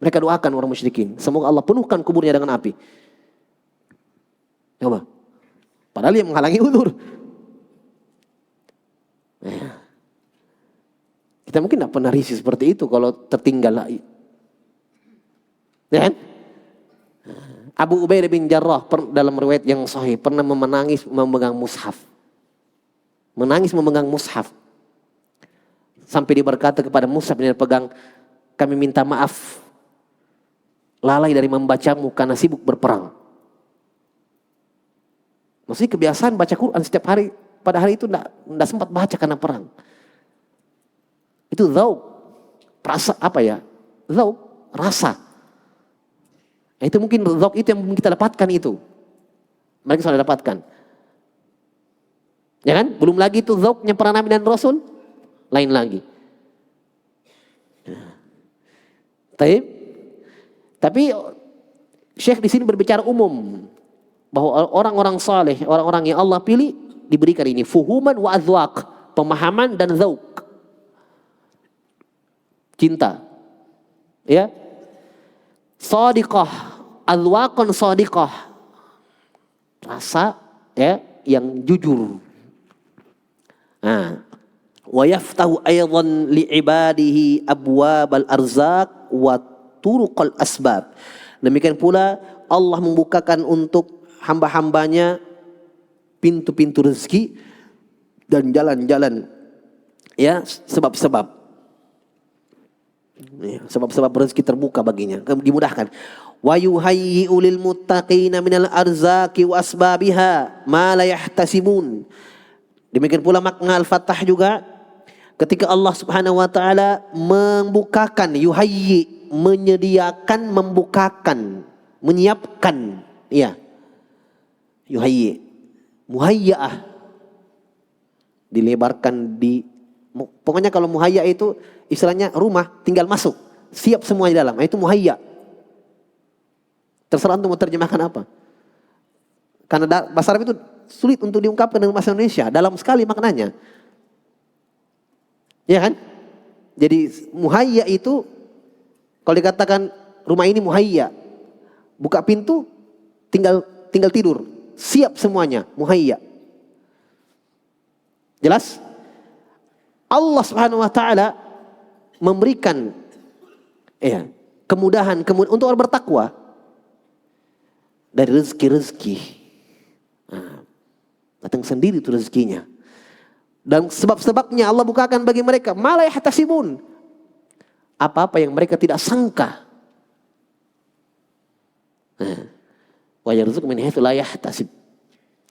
Mereka doakan orang musyrikin. Semoga Allah penuhkan kuburnya dengan api. Coba. Padahal yang menghalangi uzur. Kita mungkin tidak pernah risih seperti itu kalau tertinggal. Ya kan? Abu Ubaidah bin Jarrah dalam riwayat yang sahih pernah menangis memegang mushaf. Menangis memegang mushaf. Sampai dia berkata kepada mushaf yang dia pegang, kami minta maaf lalai dari membacamu karena sibuk berperang. Maksudnya kebiasaan baca Quran setiap hari, pada hari itu tidak sempat baca karena perang. Itu dzauq, rasa apa ya? Dzauq, rasa. Nah, itu mungkin dzauq itu yang kita dapatkan itu. Mereka sudah dapatkan. Ya kan? Belum lagi itu dzauqnya para nabi dan rasul, lain lagi. Tapi Syekh di sini berbicara umum bahwa orang-orang saleh, orang-orang yang Allah pilih diberikan ini fuhuman wa adzwaq, pemahaman dan dzauq. Cinta. Ya. Shadiqah, adzwaqan shadiqah. Rasa ya yang jujur. Wa yaftahu aidan li ibadihi abwabal arzaq wa turuqal asbab. Demikian pula Allah membukakan untuk hamba-hambanya pintu-pintu rezeki dan jalan-jalan ya sebab-sebab. Ya, sebab-sebab rezeki terbuka baginya, dimudahkan. Wa yuhayyi'u lil muttaqina minal arzaqi wa asbabiha ma la yahtasibun. Demikian pula makna Al-Fatah juga ketika Allah Subhanahu wa taala membukakan, yuhayyi, menyediakan, membukakan, menyiapkan, ya. Yuhayyi, muhayyaah. Dilebarkan pokoknya kalau muhayya itu istilahnya rumah tinggal masuk, siap semua di dalam. Itu muhayya. Terserah untuk menerjemahkan apa. Karena bahasa Arab itu sulit untuk diungkapkan dengan bahasa Indonesia, dalam sekali maknanya. Ya kan? Jadi muhayya itu kalau dikatakan rumah ini muhayya, buka pintu tinggal tidur, siap semuanya, muhayya. Jelas? Allah Subhanahu wa taala memberikan kemudahan untuk orang bertakwa dari rezeki. Datang sendiri itu rezekinya. Dan sebab-sebabnya Allah bukakan bagi mereka ma la yahtasibun. Apa-apa yang mereka tidak sangka. Wa yarzuqu min haitsu la yahtasib.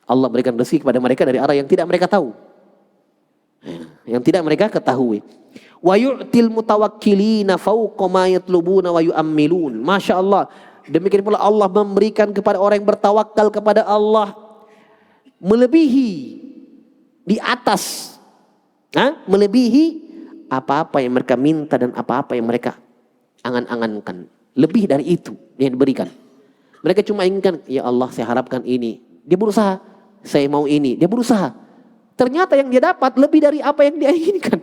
Allah berikan rezeki kepada mereka dari arah yang tidak mereka tahu. Yang tidak mereka ketahui. Wa yu'til mutawakkilina fawqa ma yatlubuna wa yu'ammilun. Masya Allah. Demikian pula Allah memberikan kepada orang yang bertawakal kepada Allah melebihi di atas, melebihi apa-apa yang mereka minta dan apa-apa yang mereka angan-angankan. Lebih dari itu yang diberikan. Mereka cuma inginkan, ya Allah saya harapkan ini. Dia berusaha, saya mau ini. Dia berusaha. Ternyata yang dia dapat lebih dari apa yang dia inginkan.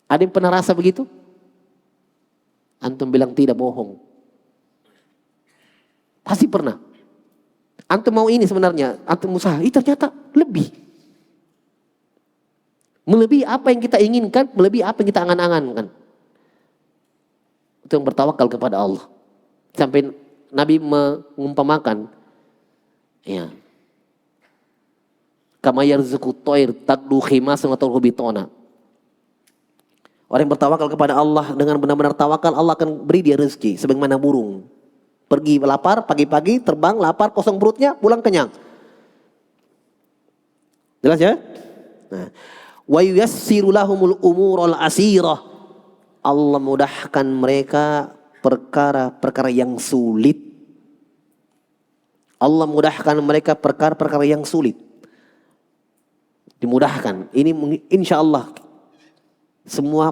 Ada yang pernah rasa begitu? Antum bilang tidak, bohong. Pasti pernah. Antum mau ini sebenarnya, antum usaha, ternyata lebih. Melebihi apa yang kita inginkan, melebihi apa yang kita angan-angankan. Itu yang bertawakal kepada Allah. Sampai Nabi mengumpamakan, ya, kama yarzuqu thair taqdu khimasan wa tarhu bitona. Orang yang bertawakal kepada Allah dengan benar-benar tawakal, Allah akan beri dia rezeki sebagaimana burung. Pergi lapar, pagi-pagi terbang lapar, kosong perutnya, pulang kenyang. Jelas ya? Nah, wa yuyassiru lahumul umurul asirah. Allah mudahkan mereka perkara-perkara yang sulit. Allah mudahkan mereka perkara-perkara yang sulit. Dimudahkan. Ini insya Allah semua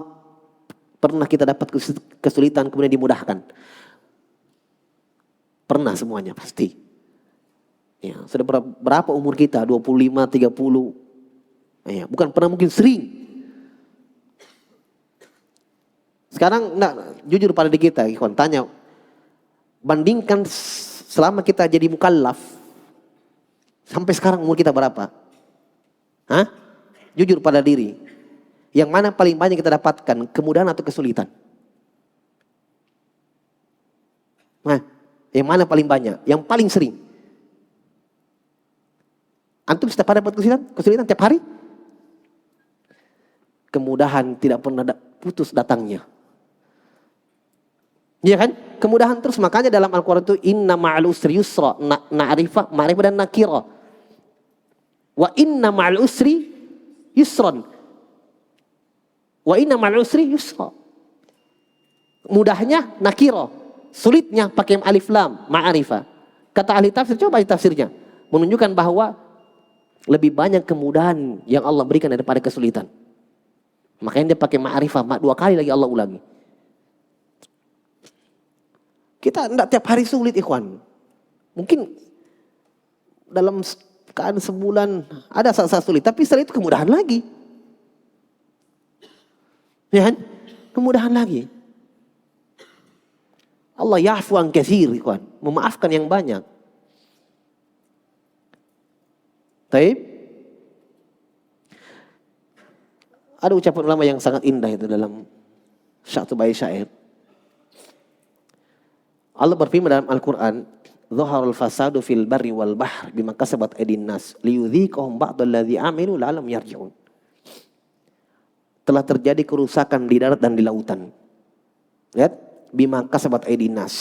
pernah kita dapat kesulitan kemudian dimudahkan. Pernah semuanya pasti. Ya, sudah berapa umur kita? 25, 30. Ya, bukan pernah, mungkin sering. Sekarang jujur pada diri kita, ikhwan, tanya. Bandingkan selama kita jadi mukallaf. Sampai sekarang umur kita berapa? Jujur pada diri. Yang mana paling banyak kita dapatkan? Kemudahan atau kesulitan? Yang mana paling banyak? Yang paling sering? Antum setiap hari dapat kesulitan tiap hari? Kemudahan tidak pernah putus datangnya. Iya kan? Kemudahan terus. Makanya dalam Al-Quran itu inna ma'al usri yusra, ma'rifah dan nakira. Wa inna ma'al usri yusran. Wa inna ma'al usri yusra. Mudahnya nakira. Sulitnya pakai alif lam, ma'arifah. Kata ahli tafsir, coba tafsirnya. Menunjukkan bahwa lebih banyak kemudahan yang Allah berikan daripada kesulitan. Makanya dia pakai ma'arifah, 2 kali lagi Allah ulangi. Kita tidak tiap hari sulit, ikhwan. Mungkin dalam keadaan sebulan ada saat-saat sulit, tapi setelah itu kemudahan lagi. Ya kan? Kemudahan lagi. Allah ya'fu an katsir, ikhwan, memaafkan yang banyak. Taib. Ada ucapan ulama yang sangat indah itu dalam satu bait syair. Allah berfirman dalam Al-Quran, "Dhaharul fasadu fil barri wal bahr bima kasabat aydin nas liyudhiqahum ba'dalladzi amilu la'allam yarji'un." Telah terjadi kerusakan di darat dan di lautan. Lihat. Bima kasabat aydin nas,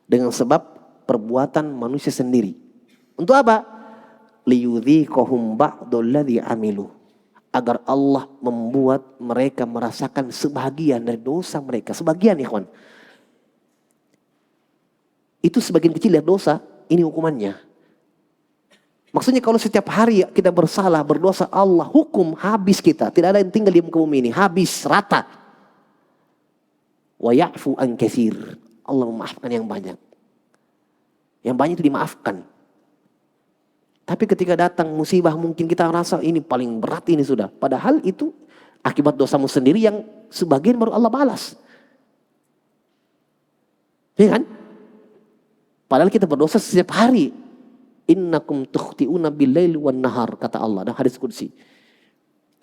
dengan sebab perbuatan manusia sendiri. Untuk apa? Liyudhiqahum ba'dalladzi amilu, agar Allah membuat mereka merasakan sebahagian dari dosa mereka. Sebagian, ikhwan. Itu sebagian kecil dari dosa, ini hukumannya. Maksudnya kalau setiap hari kita bersalah, berdosa, Allah hukum habis kita. Tidak ada yang tinggal di muka bumi ini, habis rata. Wa ya'fu an katsir. Allah memaafkan yang banyak. Yang banyak itu dimaafkan. Tapi ketika datang musibah mungkin kita rasa ini paling berat ini sudah. Padahal itu akibat dosamu sendiri yang sebagian baru Allah balas. Ya kan? Padahal kita berdosa setiap hari. Innakum tukhti'una bil-laili wan-nahar, kata Allah dalam hadis qudsi.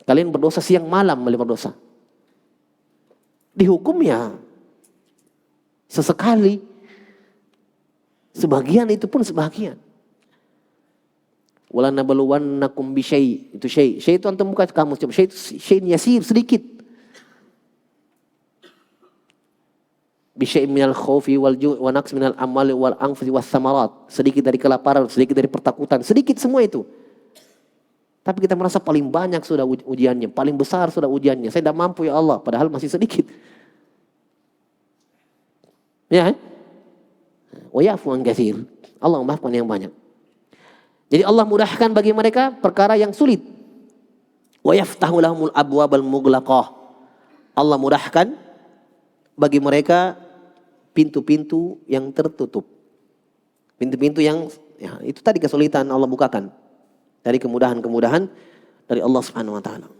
Kalian berdosa siang malam melihat berdosa. Dihukum ya sesekali. Sebagian itu pun sebagian. Wala nabluwannakum bi syai', itu syai'. Syai' itu antum buka kamus, syai' itu syai' yasir, sedikit. Bisyai'in minal khaufi wal ju' wa naqs minal amwali wal anfusi was samarat. Sedikit dari kelaparan, sedikit dari pertakutan, sedikit semua itu. Tapi kita merasa paling banyak sudah ujiannya, paling besar sudah ujiannya. Saya tidak mampu ya Allah, padahal masih sedikit. Ya, wa ya'fu an katsir. Allah memaafkan yang banyak. Jadi Allah mudahkan bagi mereka perkara yang sulit. Wa yaftahu lahumul abwabal mughlaqah. Allah mudahkan bagi mereka pintu-pintu yang tertutup. Pintu-pintu yang ya, itu tadi kesulitan Allah bukakan. Dari kemudahan-kemudahan dari Allah Subhanahu wa taala.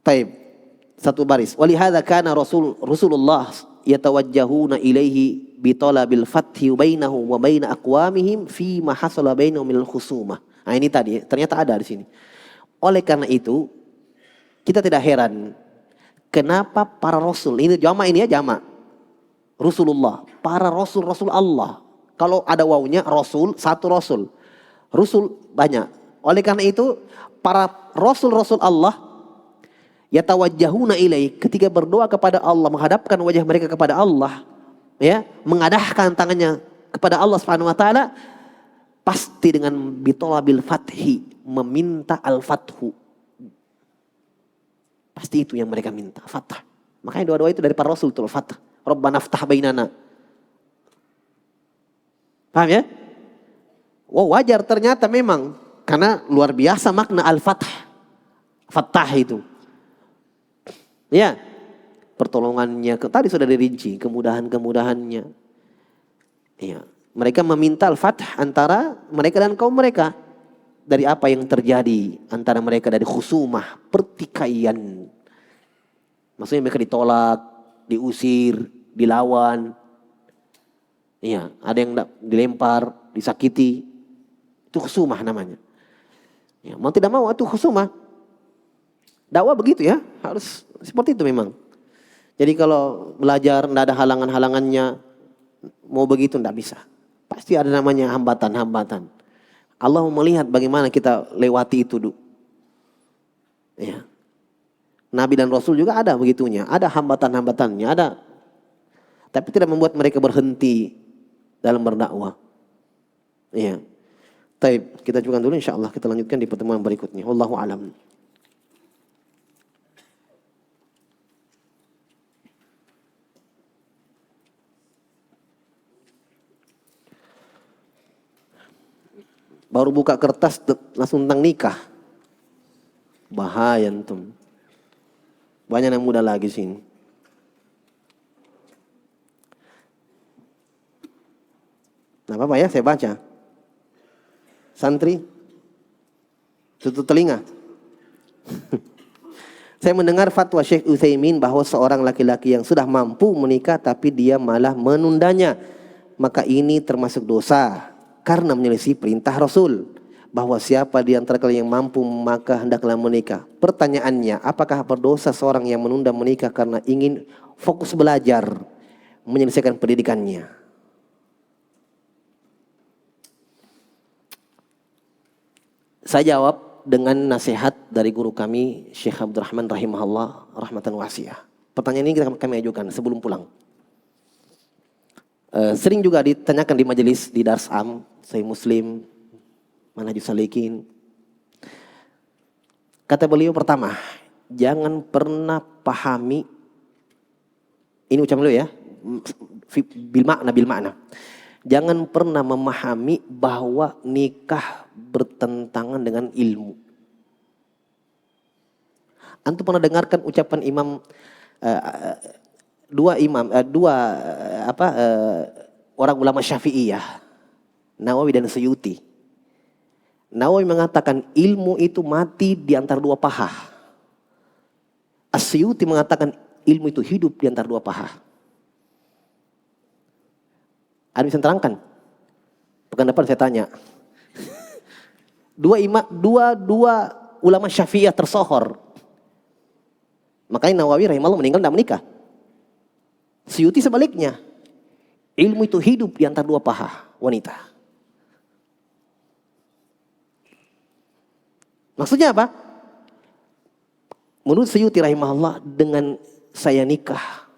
Baik. Satu baris. Walihada kana Rasulullah yatawajjahuna ilaihi bitalabil fathi bainahu wa bain aqwamihim fi ma hasala bainahum minal khusumah. Nah ini tadi ternyata ada di sini. Oleh karena itu kita tidak heran kenapa para rasul, ini jama' ini ya jama'. Rasulullah, para rasul Allah. Kalau ada wawunya rasul, satu rasul. Rasul banyak. Oleh karena itu para rasul Allah yatawajjahuna ilaih, ketika berdoa kepada Allah, menghadapkan wajah mereka kepada Allah, ya, mengadahkan tangannya kepada Allah Subhanahu wa taala, pasti dengan bitolabil fathi, meminta al-fathu. Pasti itu yang mereka minta, fathah. Makanya doa-doa itu dari para rasul itu fathah. Rabbana ftah bainana. Paham ya? Wow, wajar ternyata memang, karena luar biasa makna al-fath. Fathah itu. Ya, pertolongannya tadi sudah dirinci, kemudahan-kemudahannya. Ya, mereka meminta al-fath antara mereka dan kaum mereka dari apa yang terjadi antara mereka, dari khusumah, pertikaian. Maksudnya mereka ditolak, diusir, dilawan. Iya, ada yang dilempar, disakiti. Itu khusumah namanya. Ya, mau tidak mau itu khusumah. Dakwah begitu ya, harus seperti itu memang. Jadi kalau belajar tidak ada halangan-halangannya, mau begitu tidak bisa. Pasti ada namanya hambatan-hambatan. Allah melihat bagaimana kita lewati itu. Ya. Nabi dan Rasul juga ada begitunya, ada hambatan-hambatannya, ada. Tapi tidak membuat mereka berhenti dalam berdakwah. Iya. Baik, kita cukupkan dulu, insyaallah kita lanjutkan di pertemuan berikutnya. Wallahu a'lam. Baru buka kertas langsung tentang nikah. Bahaya antum. Banyak yang muda lagi sini. Nah apa ya, saya baca. Santri, tutup telinga. Saya mendengar fatwa Syekh Utsaimin bahwa seorang laki-laki yang sudah mampu menikah tapi dia malah menundanya, maka ini termasuk dosa karena menyelisih perintah Rasul bahwa siapa di antara kalian yang mampu maka hendaklah menikah. Pertanyaannya, apakah berdosa seorang yang menunda menikah karena ingin fokus belajar, menyelesaikan pendidikannya? Saya jawab dengan nasihat dari guru kami Syekh Abdurrahman rahimahullah rahmatan wasi'ah. Pertanyaan ini kami ajukan sebelum pulang. Sering juga ditanyakan di majelis, di Dars Am, Sahih Muslim, Manhajus Salikin. Kata beliau pertama, jangan pernah pahami, ini ucapan beliau ya, bil makna. Jangan pernah memahami bahwa nikah bertentangan dengan ilmu. Antum pernah dengarkan ucapan orang ulama Syafi'iyah, Nawawi dan Suyuti. Nawawi mengatakan ilmu itu mati di antara dua paha. As-Suyuti mengatakan ilmu itu hidup di antara dua paha. Ada bisa terangkan? Pekan depan saya tanya. Dua ulama Syafi'iyah tersohor. Makanya Nawawi rahimahullah meninggal tidak menikah. Suyuti sebaliknya. Ilmu itu hidup di antara dua paha wanita. Maksudnya apa? menurut Suyuti rahimahullah, dengan saya nikah,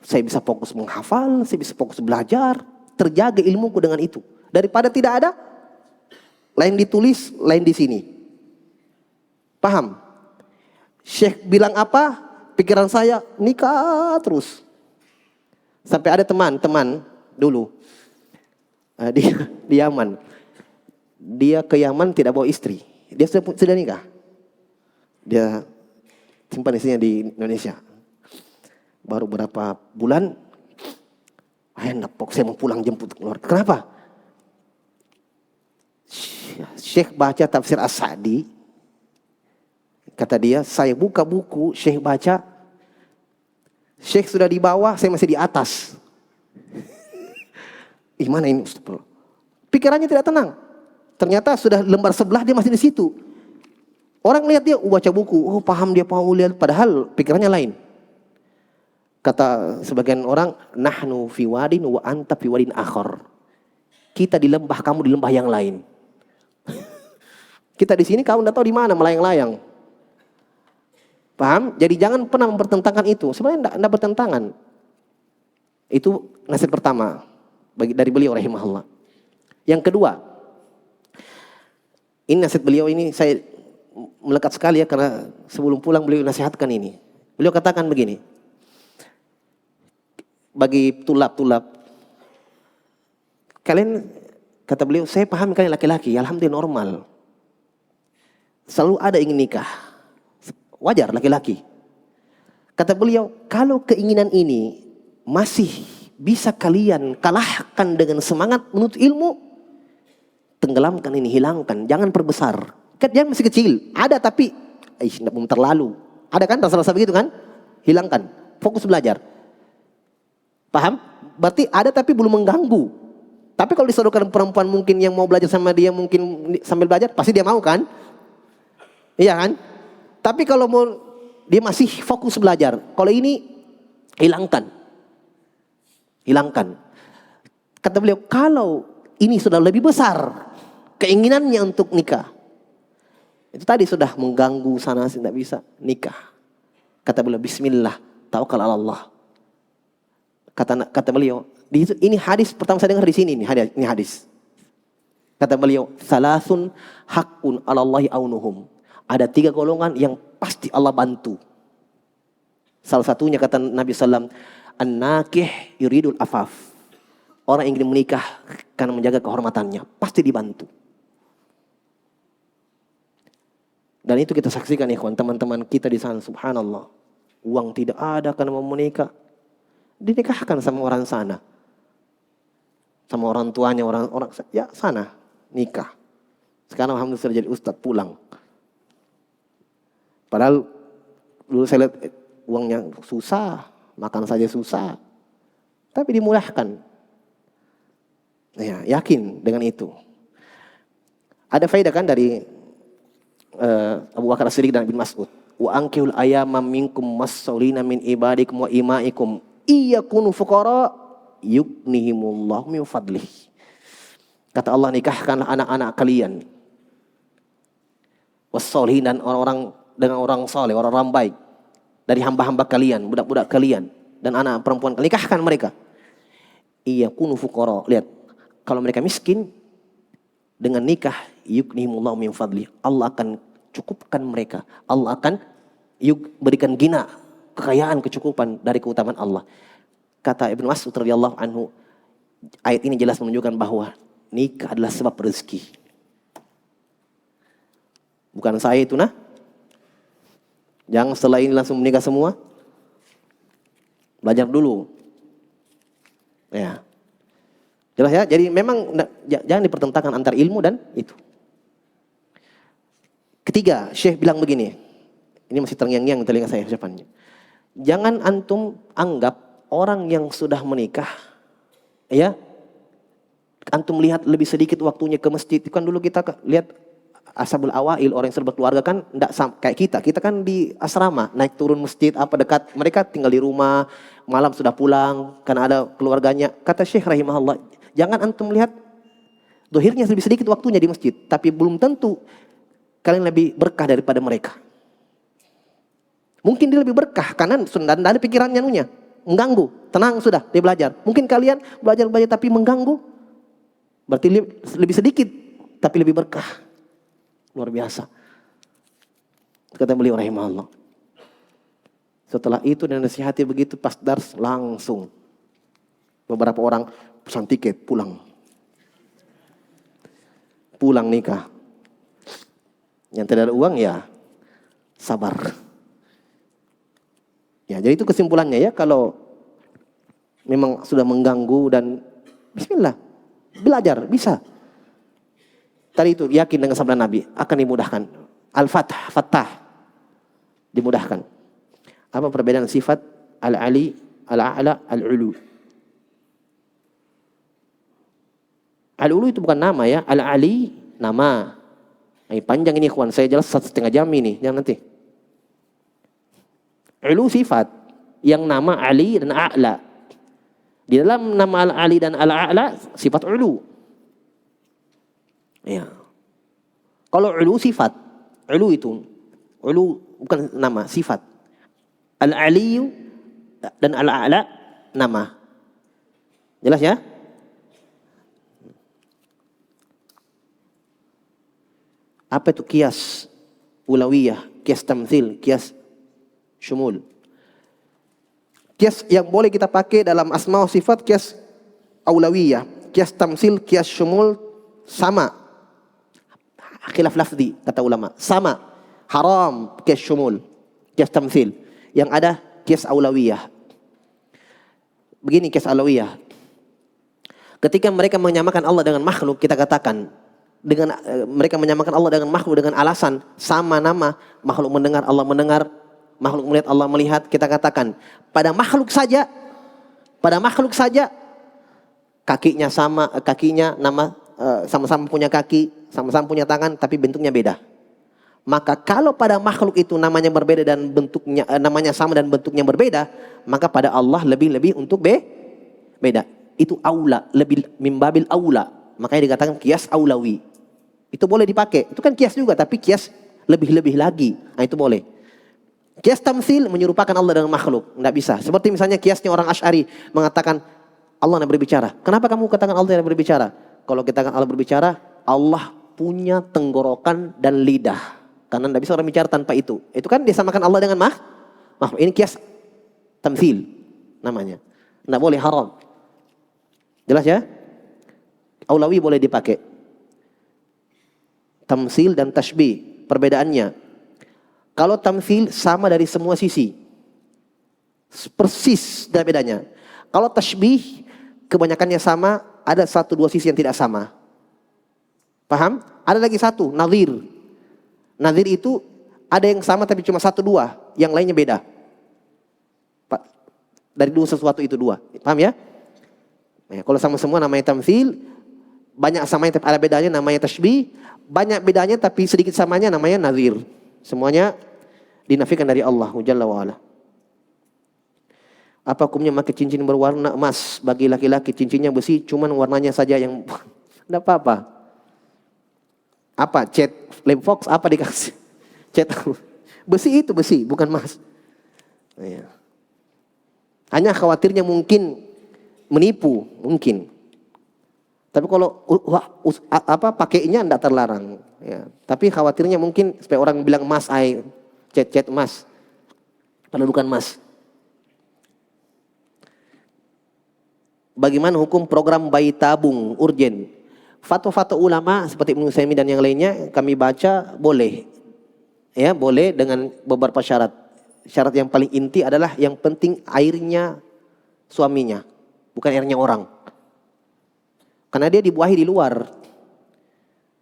saya bisa fokus menghafal, saya bisa fokus belajar, terjaga ilmuku dengan itu. Daripada tidak ada, lain ditulis, lain di sini. Paham? Syekh bilang apa, pikiran saya nikah terus. Sampai ada teman dulu di Yaman. Dia ke Yaman tidak bawa istri. Dia sudah nikah. Dia simpan istrinya di Indonesia. Baru berapa bulan, saya mau pulang jemput keluar. Kenapa? Syekh baca tafsir As-Sa'di. Kata dia, saya buka buku, Syekh baca. Syekh sudah di bawah, saya masih di atas. Gimana ini Ustaz? Pikirannya tidak tenang. Ternyata sudah lembar sebelah dia masih di situ. Orang lihat dia baca buku, oh paham dia lihat, padahal pikirannya lain. Kata sebagian orang, nahnu fi wadin wa anta fi wadin akhar. Kita di lembah, kamu di lembah yang lain. Kita di sini, kamu tidak tahu di mana melayang-layang. Paham? Jadi jangan pernah mempertentangkan itu. Sebenarnya tidak bertentangan. Itu nasihat pertama dari beliau rahimahullah. Yang kedua, ini nasihat beliau ini saya melekat sekali ya, karena sebelum pulang beliau nasihatkan ini. Beliau katakan begini, bagi tulab-tulab, kalian, kata beliau, saya paham kalian laki-laki, alhamdulillah normal. Selalu ada ingin nikah. Wajar laki-laki. Kata beliau, kalau keinginan ini masih bisa kalian kalahkan dengan semangat menuntut ilmu, tenggelamkan ini, hilangkan, jangan perbesar. Kan dia masih kecil, ada tapi belum terlalu. Ada kan rasa-rasa begitu kan? Hilangkan, fokus belajar. Paham? Berarti ada tapi belum mengganggu. Tapi kalau disodorkan perempuan mungkin yang mau belajar sama dia, mungkin sambil belajar, pasti dia mau kan? Iya kan? Tapi kalau mau dia masih fokus belajar, kalau ini hilangkan. Hilangkan. Kata beliau, kalau ini sudah lebih besar keinginannya untuk nikah, itu tadi sudah mengganggu sana sini, tidak bisa nikah. Kata beliau, bismillah, tawakal ala Allah. Kata beliau, ini hadis pertama saya dengar di sini, ini hadis. Kata beliau, salasun hakun ala Allahi aunuhum. Ada 3 golongan yang pasti Allah bantu. Salah satunya kata Nabi SAW, an-nakih yuridul afaf. Orang yang ingin menikah karena menjaga kehormatannya, pasti dibantu. Dan itu kita saksikan ikhwan, teman-teman kita di sana, subhanallah. Uang tidak ada karena mau menikah, dinikahkan sama orang sana. Sama orang tuanya, orang ya sana, nikah. Sekarang alhamdulillah sudah jadi ustadz, pulang. Padahal dulu saya lihat uangnya susah, makan saja susah. Tapi dimudahkan. Ya, yakin dengan itu. Ada faedah kan dari Abu Bakar As-Siddiq dan Ibnu Mas'ud. Wa ankihul ayama minkum mas-saulina min ibadikum wa imaikum iyakunu fuqara yughnihimullahu min fadlih. Kata Allah, nikahkanlah anak-anak kalian. Was-solihin, dan orang-orang dengan orang soleh, orang-orang baik dari hamba-hamba kalian, budak-budak kalian dan anak perempuan kalian, nikahkan mereka. Iyakunu fuqara. Lihat, kalau mereka miskin, dengan nikah yughnihimullahu min fadlih, Allah akan cukupkan mereka. Allah akan berikan gina, kekayaan, kecukupan dari keutamaan Allah. Kata Ibnu Mas'ud radhiyallahu anhu, ayat ini jelas menunjukkan bahwa nikah adalah sebab rezeki. Bukan saya itu nah. Jangan setelah ini langsung menikah semua. Belajar dulu. Ya. Jelas ya? Jadi memang jangan dipertentangkan antara ilmu dan itu. Ketiga, Syekh bilang begini. Ini masih terngiang-ngiang telinga saya ucapannya. Jangan antum anggap orang yang sudah menikah, ya, antum lihat lebih sedikit waktunya ke masjid. Kan dulu kita lihat ashabul awail, orang yang sudah berkeluarga kan enggak kayak kita. Kita kan di asrama, naik turun masjid apa dekat. Mereka tinggal di rumah, malam sudah pulang karena ada keluarganya. Kata Syekh rahimahullah, jangan antum lihat dohirnya lebih sedikit waktunya di masjid, tapi belum tentu kalian lebih berkah daripada mereka. Mungkin dia lebih berkah karena sudah ada pikirannya nunya, mengganggu. Tenang sudah, dia belajar. Mungkin kalian belajar tapi mengganggu. Berarti lebih sedikit tapi lebih berkah. Luar biasa. Kata beliau rahimahullah. Setelah itu dan nasihati begitu pas dars langsung beberapa orang pesan tiket pulang nikah. Yang tidak ada uang ya sabar. Ya, jadi itu kesimpulannya ya, kalau memang sudah mengganggu dan bismillah, belajar bisa. Tadi itu yakin dengan sabda Nabi akan dimudahkan. Al-Fattah, dimudahkan. Apa perbedaan sifat Al-Ali, Al-A'la, Al-Ulu? Al-Ulu itu bukan nama ya, Al-Ali nama. Panjang ini ikhwan, saya jelas 1,5 jam ini, jangan nanti. Ulu sifat, yang nama Ali dan A'la. Di dalam nama Al-Ali dan Al-A'la sifat ulu. Ya. Kalau ulu sifat, ulu itu, ulu bukan nama, sifat. Al-Ali dan Al-A'la nama. Jelas ya? Apa itu kias ulawiyah, kias tamthil, kias syumul? Kias yang boleh kita pakai dalam asma wa sifat kias aulawiyah, kias tamthil, kias syumul sama. Khilaf lafzi kata ulama, sama. Haram kias syumul, kias tamthil. Yang ada kias aulawiyah. Begini kias aulawiyah. Ketika mereka menyamakan Allah dengan makhluk, kita katakan dengan mereka menyamakan Allah dengan makhluk dengan alasan sama nama, makhluk mendengar, Allah mendengar, makhluk melihat, Allah melihat. Kita katakan pada makhluk saja kakinya sama, kakinya nama sama-sama punya kaki, sama-sama punya tangan, tapi bentuknya beda. Maka kalau pada makhluk itu namanya berbeda dan bentuknya namanya sama dan bentuknya berbeda, maka pada Allah lebih untuk beda. Itu aula, lebih mimbabil aula. Makanya dikatakan kias aulawi. Itu boleh dipakai. Itu kan kias juga, tapi kias lebih lagi. Nah, itu boleh. Kias tamtsil menyerupakan Allah dengan makhluk. Tidak bisa. Seperti misalnya kiasnya orang Asy'ari mengatakan Allah tidak berbicara. Kenapa kamu katakan Allah tidak berbicara? Kalau kita katakan Allah berbicara, Allah punya tenggorokan dan lidah. Karena tidak bisa orang bicara tanpa itu. Itu kan disamakan Allah dengan makhluk. Ini kias tamtsil namanya. Tidak boleh, haram. Jelas ya? Aulawi boleh dipakai. Tamtsil dan tashbih, perbedaannya. Kalau tamtsil sama dari semua sisi. Persis tidak bedanya. Kalau tashbih kebanyakannya sama, ada 1-2 sisi yang tidak sama. Paham? Ada lagi satu, nadhir. Nadhir itu ada yang sama tapi cuma 1-2, yang lainnya beda. Dari dua sesuatu itu 2. Paham ya? Nah, kalau sama semua namanya tamtsil, banyak samanya tapi ada bedanya namanya tashbih, banyak bedanya tapi sedikit samanya namanya nadhir. Semuanya dinafikan dari Allah Jalla wa Ala. Apa hukumnya pakai cincin berwarna emas? Bagi laki-laki cincinnya besi, cuman warnanya saja yang tidak apa-apa. Apa? Cat flame fox apa dikasih? Cat besi itu besi, bukan emas. Ya. Hanya khawatirnya mungkin menipu, mungkin. Tapi kalau pakainya tidak terlarang. Ya. Tapi khawatirnya mungkin supaya orang bilang emas, cat emas. Padahal bukan emas. Bagaimana hukum program bayi tabung urgen? Fatwa-fatwa ulama seperti Ibnu Utsaimin dan yang lainnya kami baca boleh. Ya, boleh dengan beberapa syarat. Syarat yang paling inti adalah yang penting airnya suaminya, bukan airnya orang. Karena dia dibuahi di luar.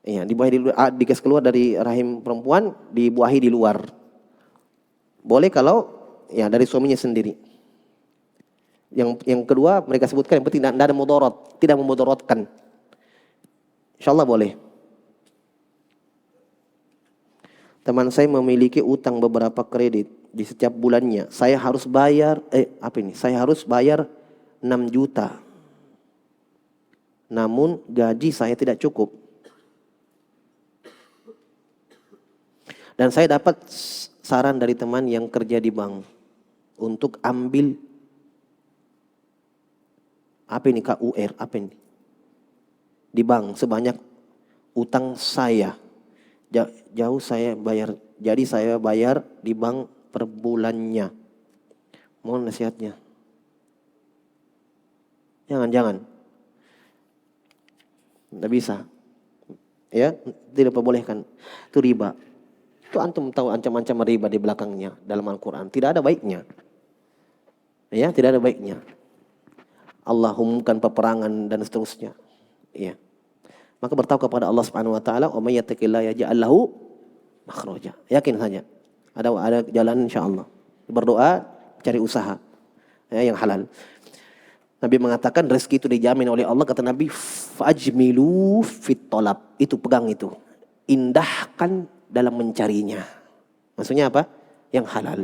Ya, dibuahi di luar, digas keluar dari rahim perempuan, dibuahi di luar. Boleh kalau ya dari suaminya sendiri. Yang kedua mereka sebutkan yang penting tidak ada mudarat, tidak memudaratkan. Insyaallah boleh. Teman saya memiliki utang beberapa kredit di setiap bulannya. Saya harus bayar Saya harus bayar 6 juta. Namun gaji saya tidak cukup. Dan saya dapat saran dari teman yang kerja di bank untuk ambil apa ini KUR, apa ini? Di bank sebanyak utang saya. Jauh saya bayar. Jadi saya bayar di bank per bulannya. Mohon nasihatnya. Jangan. Tidak bisa. Ya, tidak diperbolehkan. Itu riba. Itu antum tahu ancam-ancam riba di belakangnya dalam Al-Quran. Tidak ada baiknya. Ya, tidak ada baiknya. Allah umumkan peperangan dan seterusnya. Ya. Maka bertawakal kepada Allah Subhanahu wa taala, "Wa may yattaqillaha yaj'al lahu makhraja." Yakin saja. Ada jalan insyaallah. Berdoa, cari usaha yang halal. Nabi mengatakan rezeki itu dijamin oleh Allah, kata Nabi, "Fajmilu fit talab." Itu pegang itu. Indahkan dalam mencarinya. Maksudnya apa? Yang halal.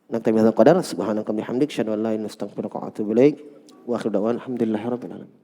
Naktabi hadzal qadar, subhanaka bihamdik, asyhadu an la ilaha illa anta, astaghfiruka wa atubu ilaik. Wa akhiru da'wana alhamdulillahirabbil alamin.